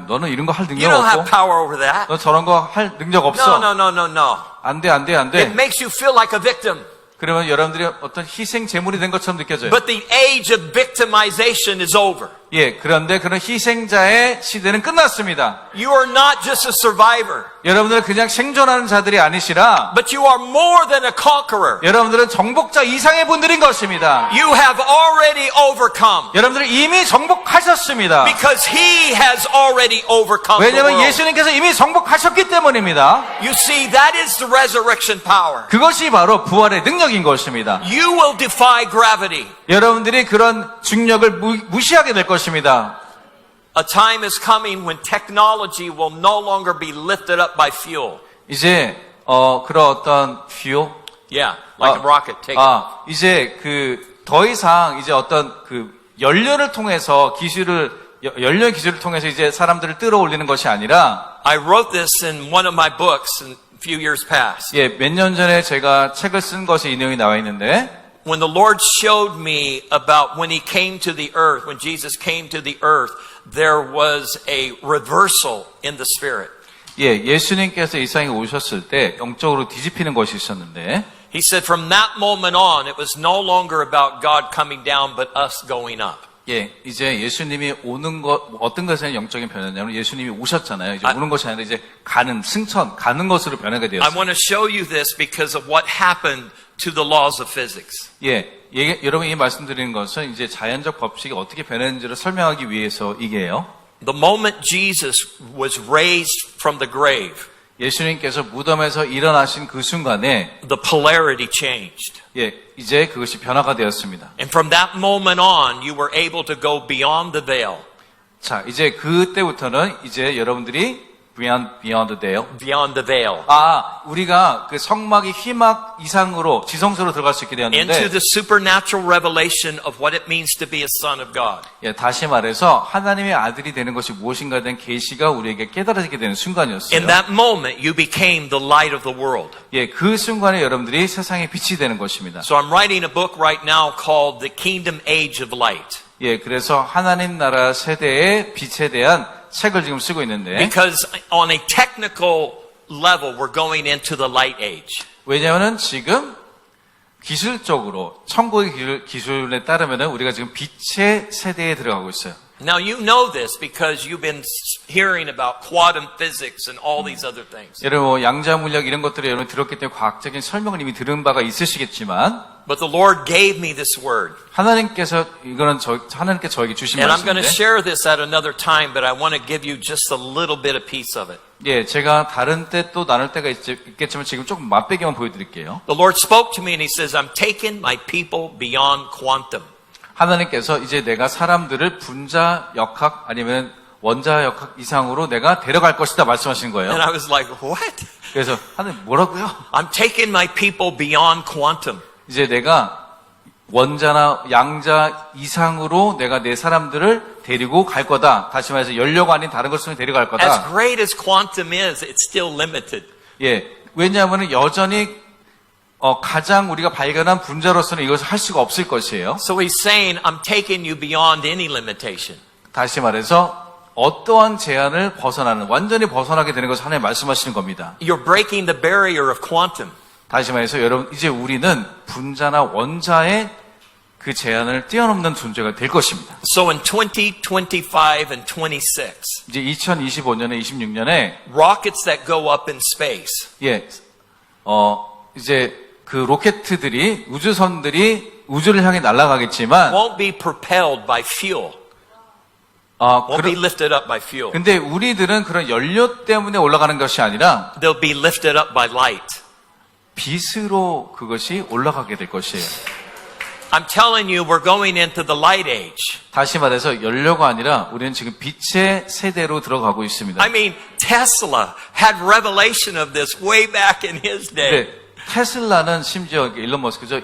C: 너는 이런 거 할
B: You
C: 능력
B: don't have
C: 없고,
B: power over that.
C: 너 저런 거 할 능력
B: No,
C: 없어.
B: no, no, no, no.
C: 안 돼.
B: It makes you feel like a victim.
C: 그러면 여러분들이 어떤 희생 제물이 된 것처럼 느껴져요.
B: But the age of victimization is over.
C: 예, 그런데 그런 희생자의 시대는 끝났습니다.
B: You are not just a survivor,
C: 여러분들은 그냥 생존하는 자들이 아니시라
B: but you are more than a conqueror.
C: 여러분들은 정복자 이상의 분들인 것입니다.
B: You have already overcome
C: 여러분들은 이미 정복하셨습니다.
B: because He has already overcome the
C: 왜냐하면
B: world.
C: 예수님께서 이미 정복하셨기 때문입니다.
B: You see, that is the resurrection power.
C: 그것이 바로 부활의 능력인 것입니다.
B: You will defy gravity.
C: 여러분들이 그런 중력을 무시하게 될 것입니다.
B: A time is coming when technology will no longer be lifted up by fuel.
C: 이제 그런 어떤 fuel
B: Yeah, like a rocket taking off.
C: 이제 더 이상 이제 어떤 연료를 통해서 연료 기술을 통해서 이제 사람들을 끌어올리는 것이 아니라
B: I wrote this in one of my books a few years past.
C: 예, 몇 년 전에 제가 책을 쓴 것이 인용이 나와 있는데
B: When the Lord showed me about when He came to the earth, when Jesus came to the earth, there was a reversal in the Spirit.
C: 예, 예수님께서 이 세상에 오셨을 때 영적으로 뒤집히는 것이 있었는데
B: He said from that moment on, it was no longer about God coming down, but us going up.
C: 예, 이제 예수님이 오는 것 어떤 것에는 영적인 변화냐면 예수님이 오셨잖아요. 이제 오는 것이 아니라 이제 가는 것으로 변하게
B: I
C: 되었어요.
B: want to show you this because of what happened to the laws of physics.
C: 여러분이 말씀드리는 것은 이제 자연적 법칙이 어떻게 변했는지를 설명하기 위해서 이게요.
B: The moment Jesus was raised from the grave,
C: 예수님께서 무덤에서 일어나신 그 순간에
B: the polarity changed.
C: 이제 그것이 변화가 되었습니다.
B: And from that moment on, you were able to go beyond the veil.
C: 자, 이제 그때부터는 이제 여러분들이 beyond the veil.
B: beyond the veil,
C: 우리가 그 성막이 휘막 이상으로 지성소로 들어갈 수 있게
B: into
C: 되었는데,
B: the supernatural revelation of what it means to be a son of God.
C: 예, 다시 말해서 하나님의 아들이 되는 것이 무엇인가에 대한 계시가 우리에게 깨달아지게 되는 순간이었어요.
B: In that moment, you became the light of the world.
C: 예, 그 순간에 여러분들이 세상의 빛이 되는 것입니다.
B: So I'm writing a book right now called The Kingdom Age of Light.
C: 예, 그래서 하나님 나라 세대의 빛에 대한 책을 지금 쓰고 있는데,
B: Because on a technical level, we're going into the light age.
C: 왜냐하면 지금 기술적으로 천국의 기술에 따르면은 우리가 지금 빛의 세대에 들어가고 있어요.
B: Now you know this because you've been hearing about quantum physics and all these other things.
C: 여러분 뭐 양자 물리학 이런 것들을 여러분 들었기 때문에 과학적인 설명을 이미 들은 바가 있으시겠지만,
B: But the Lord gave me this word.
C: 하나님께서 하나님께 저에게 주신
B: And I'm going to
C: 말씀인데,
B: share this at another time, but I want to give you just a little bit of piece of it.
C: 예, 제가 다른 때 또 나눌 때가 있겠지만 지금 조금 맛배기만 보여드릴게요.
B: The Lord spoke to me and He says, I'm taking my people beyond quantum.
C: 하나님께서 이제 내가 사람들을 분자 역학 아니면 원자 역학 이상으로 내가 데려갈 것이다 말씀하신 거예요.
B: And I was like, what?
C: 그래서 하나님 뭐라고요?
B: I'm taking my people beyond quantum.
C: 이제 내가 원자나 양자 이상으로 내가 내 사람들을 데리고 갈 거다. 다시 말해서 연료가 아닌 다른 것으로 데려갈
B: As
C: 거다.
B: great as quantum is, it's still limited.
C: 예, 왜냐하면 여전히 가장 우리가 발견한 분자로서는 이것을 할 수가 없을 것이에요.
B: So He's saying, I'm taking you beyond any limitation.
C: 다시 말해서 어떠한 제한을 벗어나는, 완전히 벗어나게 되는 것을 하나님 말씀하시는 겁니다.
B: You're breaking the barrier of quantum.
C: 다시 말해서 여러분, 이제 우리는 분자나 원자의 그 제한을 뛰어넘는 존재가 될 것입니다.
B: So in 2025 and 26,
C: 이제 2025년에 26년에
B: rockets that go up in space
C: 예, 이제 그 로켓들이 우주선들이 우주를 향해 날아가겠지만
B: won't be propelled by fuel, won't be lifted up by fuel.
C: 근데 우리들은 그런 연료 때문에 올라가는 것이 아니라
B: They'll be lifted up by light.
C: 빛으로 그것이 올라가게 될 것이에요.
B: I'm telling you, we're going into the light age.
C: 다시 말해서 연료가 아니라 우리는 지금 빛의 세대로 들어가고 있습니다.
B: I mean, Tesla had revelation of this way back in his day.
C: 네, 테슬라는 심지어 일론 머스크죠.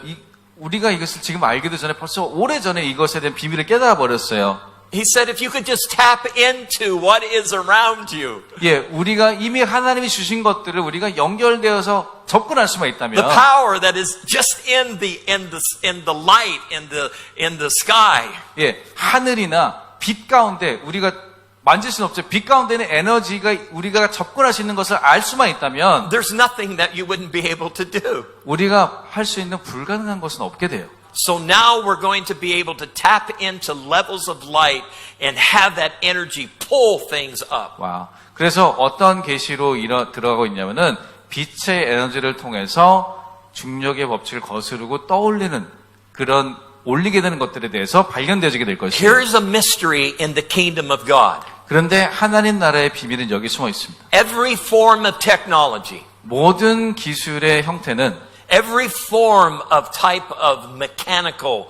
C: 우리가 이것을 지금 알기도 전에 벌써 오래전에 이것에 대한 비밀을 깨달아 버렸어요.
B: He said, if you could just tap into what is around you,
C: 예, 우리가 이미 하나님이 주신 것들을 우리가 연결되어서 접근할 수만
B: the
C: 있다면,
B: power that is just in the light, in the sky.
C: 예, 하늘이나 빛 가운데 우리가 만질 수는 없죠. 빛 가운데는 에너지가 우리가 접근할 수 있는 것을 알 수만 있다면,
B: There's nothing that you wouldn't be able to do.
C: 우리가 할 수 있는 불가능한 것은 없게 돼요.
B: So now we're going to be able to tap into levels of light and have that energy pull things up.
C: 와. 그래서 어떤 계시로 들어가고 있냐면은 빛의 에너지를 통해서 중력의 법칙을 거스르고 떠올리는 그런 올리게 되는 것들에 대해서 발견되어지게 될 것이에요.
B: Here's a mystery in the kingdom of God.
C: 그런데 하나님 나라의 비밀은 여기 숨어 있습니다.
B: Every form of technology,
C: 모든 기술의 형태는
B: every form of type of mechanical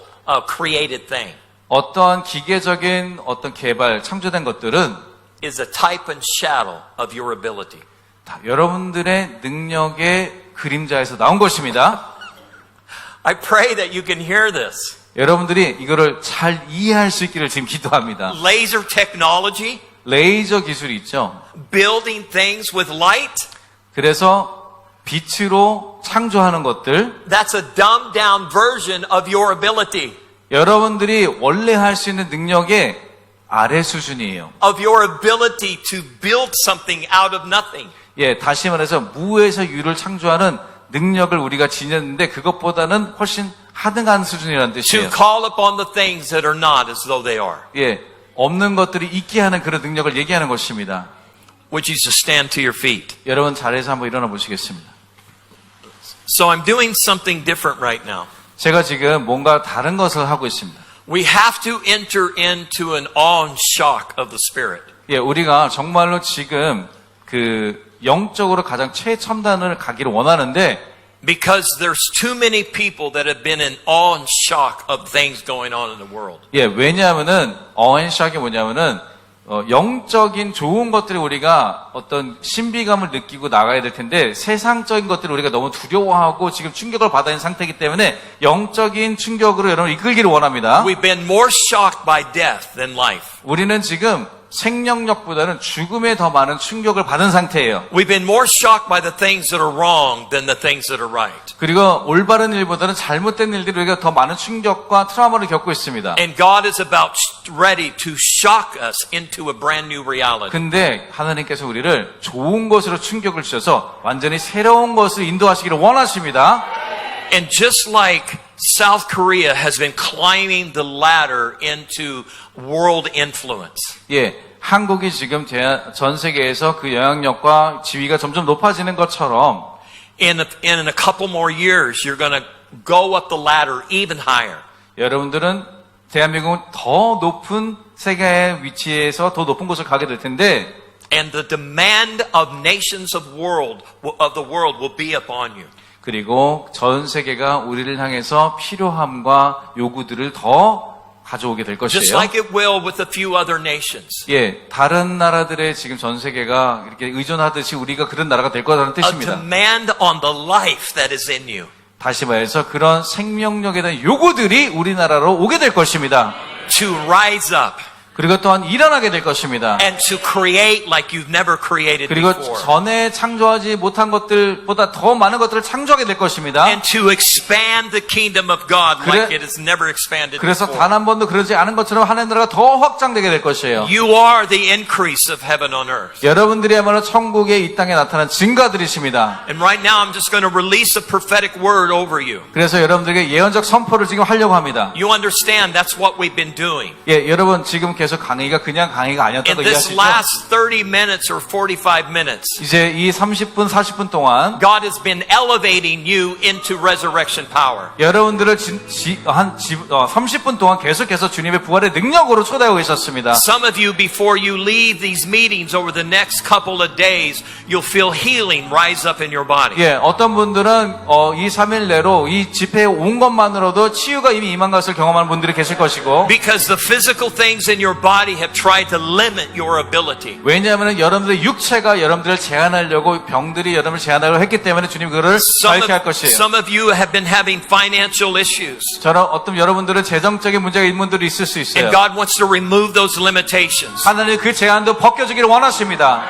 B: created thing
C: 어떠한 기계적인 어떤 개발, 창조된 것들은
B: is a type and shadow of your ability.
C: 다 여러분들의 능력의 그림자에서 나온 것입니다.
B: I pray that you can hear this.
C: 여러분들이 이거를 잘 이해할 수 있기를 지금 기도합니다.
B: Laser technology,
C: 레이저 기술이 있죠.
B: building things with light,
C: 그래서 빛으로 창조하는 것들,
B: that's a dumbed down version of your ability,
C: 여러분들이 원래 할 수 있는 능력의 아래 수준이에요.
B: of your ability to build something out of nothing.
C: 예, 다시 말해서 무에서 유를 창조하는 능력을 우리가 지녔는데 그것보다는 훨씬 하등한 수준이라는
B: To
C: 뜻이에요.
B: call upon the things that are not as though they are.
C: 예, 없는 것들이 있게 하는 그런 능력을 얘기하는 것입니다.
B: Would you just stand to your feet?
C: 여러분 자리에서 한번 일어나 보시겠습니다.
B: So I'm doing something different right now.
C: 제가 지금 뭔가 다른 것을 하고 있습니다.
B: We have to enter into an awe and shock of the Spirit.
C: 예, 우리가 정말로 지금 그 영적으로 가장 최첨단을 가기를 원하는데
B: Because there's too many people that have been in awe and shock of things going on in the world.
C: 예, 왜냐하면은 어앤샥이 뭐냐면은 영적인 좋은 것들을 우리가 어떤 신비감을 느끼고 나가야 될 텐데 세상적인 것들을 우리가 너무 두려워하고 지금 충격을 받아 있는 상태이기 때문에 영적인 충격으로 여러분을 이끌기를 원합니다.
B: We've been more shocked by death than life.
C: 우리는 지금 생명력보다는 죽음에 더 많은 충격을 받은 상태예요.
B: We've been more shocked by the things that are wrong than the things that are right.
C: 그리고 올바른 일보다는 잘못된 일들이 우리가 더 많은 충격과 트라우마를 겪고 있습니다.
B: And God is about ready to shock us into a brand new reality.
C: 근데 하나님께서 우리를 좋은 것으로 충격을 주셔서 완전히 새로운 것을 인도하시기를 원하십니다.
B: And just like South Korea has been climbing the ladder into world influence.
C: 예, 한국이 지금 전 세계에서 그 영향력과 지위가 점점 높아지는 것처럼
B: In a couple more years, you're going to go up the ladder even higher.
C: 여러분들은 대한민국은 더 높은 세계의 위치에서 더 높은 곳을 가게 될 텐데
B: And the demand of nations of the world will be upon you.
C: 그리고 전 세계가 우리를 향해서 필요함과 요구들을 더 가져오게 될
B: Just
C: 것이에요.
B: like it will with a few other nations.
C: 예, 다른 나라들의 지금 전 세계가 이렇게 의존하듯이 우리가 그런 나라가 될 거라는
B: A
C: 뜻입니다.
B: demand on the life that is in you.
C: 다시 말해서 그런 생명력에 대한 요구들이 우리나라로 오게 될 것입니다.
B: To rise up
C: 그리고 또한 일어나게 될 것입니다.
B: and to create like you've never created
C: 그리고
B: before.
C: 전에 창조하지 못한 것들보다 더 많은 것들을 창조하게 될 것입니다.
B: And to expand the kingdom of God like
C: 그래-
B: it has never expanded
C: 그래서
B: before.
C: 단 한 번도 그러지 않은 것처럼 하나님 나라가 더 확장되게 될 것이에요.
B: You are the increase of heaven on earth.
C: 여러분들이야말로 천국의 이 땅에 나타난 증가들이십니다.
B: And right now I'm just going to release a prophetic word over you.
C: 그래서 여러분들에게 예언적 선포를 지금 하려고 합니다.
B: You understand that's what we've been doing.
C: 예, 여러분 지금 계속 강의가 그냥 강의가
B: In
C: 아니었다고
B: this
C: 이해하시죠?
B: last 30 minutes or 45 minutes,
C: 이제 이 30분, 40분 동안
B: God has been elevating you into resurrection power.
C: 여러분들을 30분 동안 계속해서 주님의 부활의 능력으로 초대하고 계셨습니다.
B: Some of you, before you leave these meetings over the next couple of days, you'll feel healing rise up in your body.
C: 예, 어떤 분들은 2, 3일 내로 이 집회에 온 것만으로도 치유가 이미 임한 것을 경험하는 분들이 계실 것이고
B: Because the physical things in your body have tried to limit your ability.
C: 왜냐하면 여러분들의 육체가 여러분들을 제한하려고 병들이 여러분을 제한하려고 했기 때문에 주님 그거를 자유케 할 것이에요.
B: Some of you have been having financial issues.
C: 어떤 여러분들은 재정적인 문제가 있는 분들이 있을 수 있어요.
B: And God wants to remove those limitations.
C: 하나님 그 제한도 벗겨주기를 원하십니다.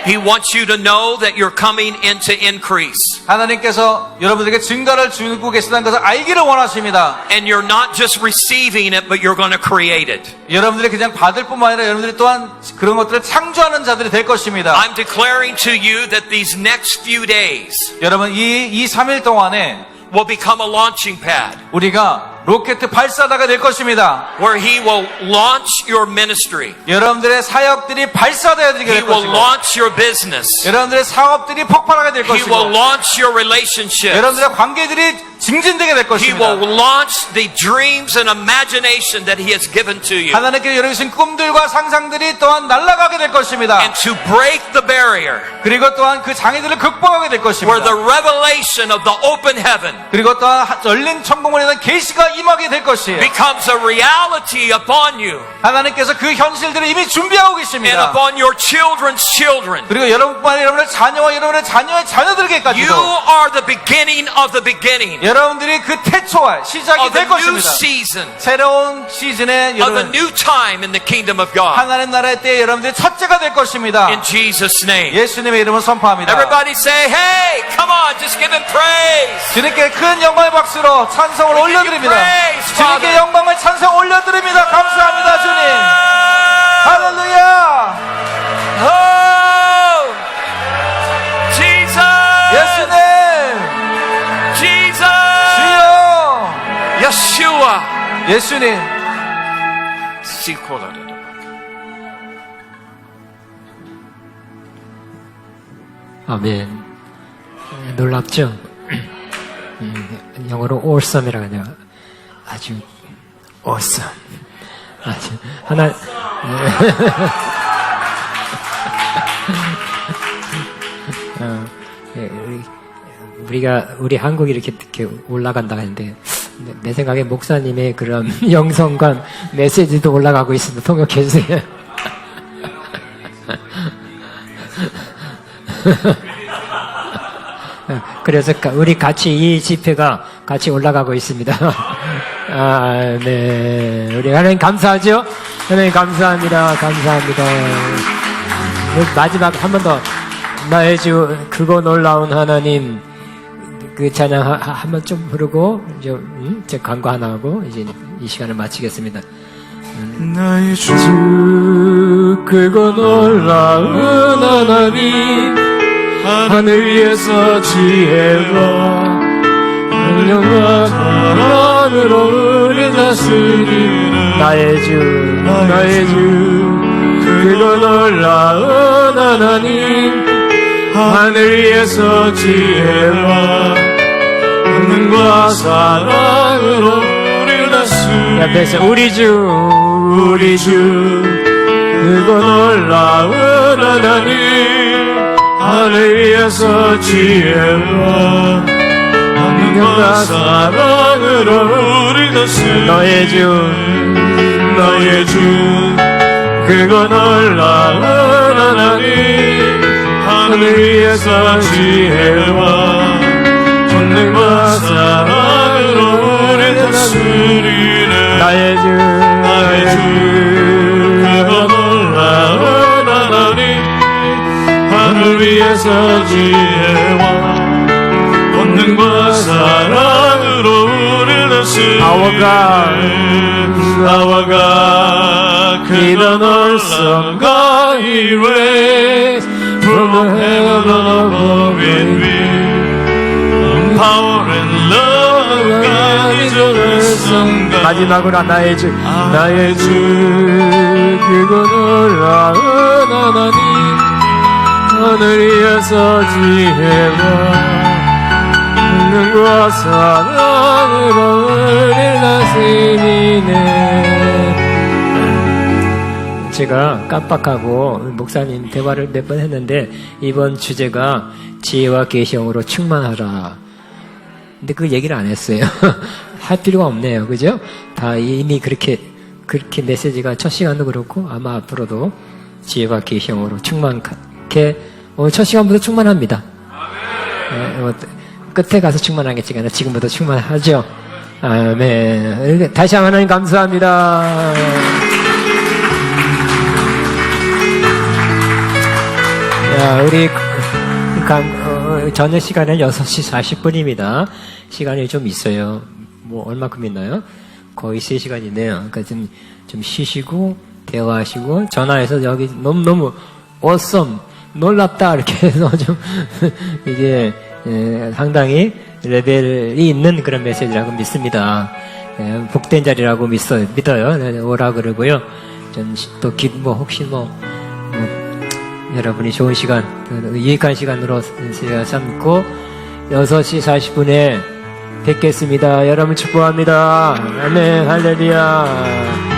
B: He wants you to know that you're coming into increase.
C: 하나님께서 여러분들에게 증가를 주고 계시다는 것을 알기를 원하십니다.
B: And you're not just receiving it, but you're going to create it.
C: 여러분들이 그냥 받을 뿐만 아니라 여러분들이 또한 그런 것들을 창조하는 자들이 될 것입니다.
B: I'm declaring to you that these next few days
C: 여러분 이 3일 동안에
B: will become a launching pad
C: 우리가 로켓 발사다가 될 것입니다.
B: where He will launch your ministry.
C: 여러분들의 사역들이 발사되어야 되게
B: He
C: 될
B: will
C: 것이고
B: launch your business.
C: 여러분들의 사업들이 폭발하게 될
B: He will
C: 것이고
B: launch your relationships.
C: 여러분들의 관계들이 증진되게 될
B: He
C: 것입니다.
B: will launch the dreams and imagination that He has given to you.
C: 하나님께서 여러분 주신 꿈들과 상상들이 또한 날아가게 될 것입니다.
B: And to break the barrier
C: 그리고 또한 그 장애들을 극복하게 될
B: where
C: 것입니다.
B: the revelation of the open heaven
C: 그리고 또한 열린 천국문에 대한 계시가 임하게 될 것이에요.
B: becomes a reality upon you
C: 하나님께서 그 현실들을 이미 준비하고
B: and
C: 계십니다.
B: upon your children's children.
C: 그리고 여러분뿐만 아니라 여러분의 자녀와 여러분의 자녀의
B: You
C: 자녀들에게까지도
B: are the beginning of the beginning
C: 여러분들이 그 태초와 시작이
B: of the
C: 될
B: new
C: 것입니다.
B: season
C: 새로운 시즌에
B: of a
C: 여러분
B: new time in the kingdom of God.
C: 하나님 나라의 때에 여러분들이 첫째가 될 것입니다.
B: In Jesus' name.
C: 예수님의 이름을 선포합니다.
B: Everybody say, hey, come on, just give Him praise.
C: 주님께 큰 영광의 박수로 찬송을 올려드립니다.
B: praise,
C: 주님께
B: Father.
C: 영광의 찬송 올려드립니다. 감사합니다, 주님. 할렐루야.
B: Oh, Jesus,
C: 예수님,
B: Jesus,
C: 주여,
B: Yeshua.
C: 예수님.
A: 아멘. 놀랍죠? 영어로 awesome이라고 하죠. 아주 awesome. 아주 하나 우리 한국이 이렇게 올라간다고 하는데 내 생각에 목사님의 그런 영성관 메시지도 올라가고 있습니다. 통역해 주세요. 그래서 우리 같이 이 집회가 같이 올라가고 있습니다. 아, 네. 우리 하나님 감사하죠? 하나님 감사합니다. 감사합니다. 마지막 한 번 더. 나의 주, 그거 놀라운 하나님, 그 찬양 한 번 좀 부르고, 이제 광고 하나 하고, 이제 이 시간을 마치겠습니다.
D: 나의 주
A: 그거 놀라운 하나님, 하늘 위에서 지혜와 능력과 사랑으로 우리 다스리는 나의 주, 나의 주, 그거 놀라운 하나님, 하늘 위에서 지혜와 능력과 사랑으로 우리 다스리는 옆에서 우리 주, 그거 놀라운 하나님, 하늘 위에서 지혜와 능력과 사랑으로 우리 다스리는 너의 주, 그거 놀라운 하나님, 하늘 위에서 지혜와 권능과 사랑으로 우리 다스리네 나의 주, 그거 놀라운 하나님, 하늘 위에서 지혜와 권능과 사랑으로 우리 다스리네 Our God, He done awesome God, He raised from the heaven above and we power and love, God is an awesome God. 마지막으로 나의 주, 그거 놀라운 하나님, 하늘 위에서 지혜와 능력과 사랑으로 우리 다스리네. 제가 깜빡하고 목사님 대화를 몇 번 했는데 이번 주제가 지혜와 계시형으로 충만하라. 근데 그 얘기를 안 했어요. 할 필요가 없네요. 그죠? 다 이미 그렇게 메시지가 첫 시간도 그렇고 아마 앞으로도 지혜와 계시형으로 충만하게 오늘 첫 시간부터 충만합니다. 끝에 가서 충만하겠지만 지금부터 충만하죠. 아멘. 다시 한번 하나님 감사합니다. 야, 우리 저녁 시간은 6시 40분입니다. 시간이 좀 있어요. 뭐 얼마큼 있나요? 거의 3시간이네요. 그러니까 좀 쉬시고 대화하시고 전화해서 여기 너무 awesome, 놀랍다 이렇게 해서 좀 이게 상당히 레벨이 있는 그런 메시지라고 믿습니다. 복된 자리라고 믿어요. 오라 그러고요. 또 혹시 여러분이 좋은 시간, 유익한 시간으로 삼고 6시 40분에 뵙겠습니다. 여러분 축복합니다. 아멘, 할렐루야.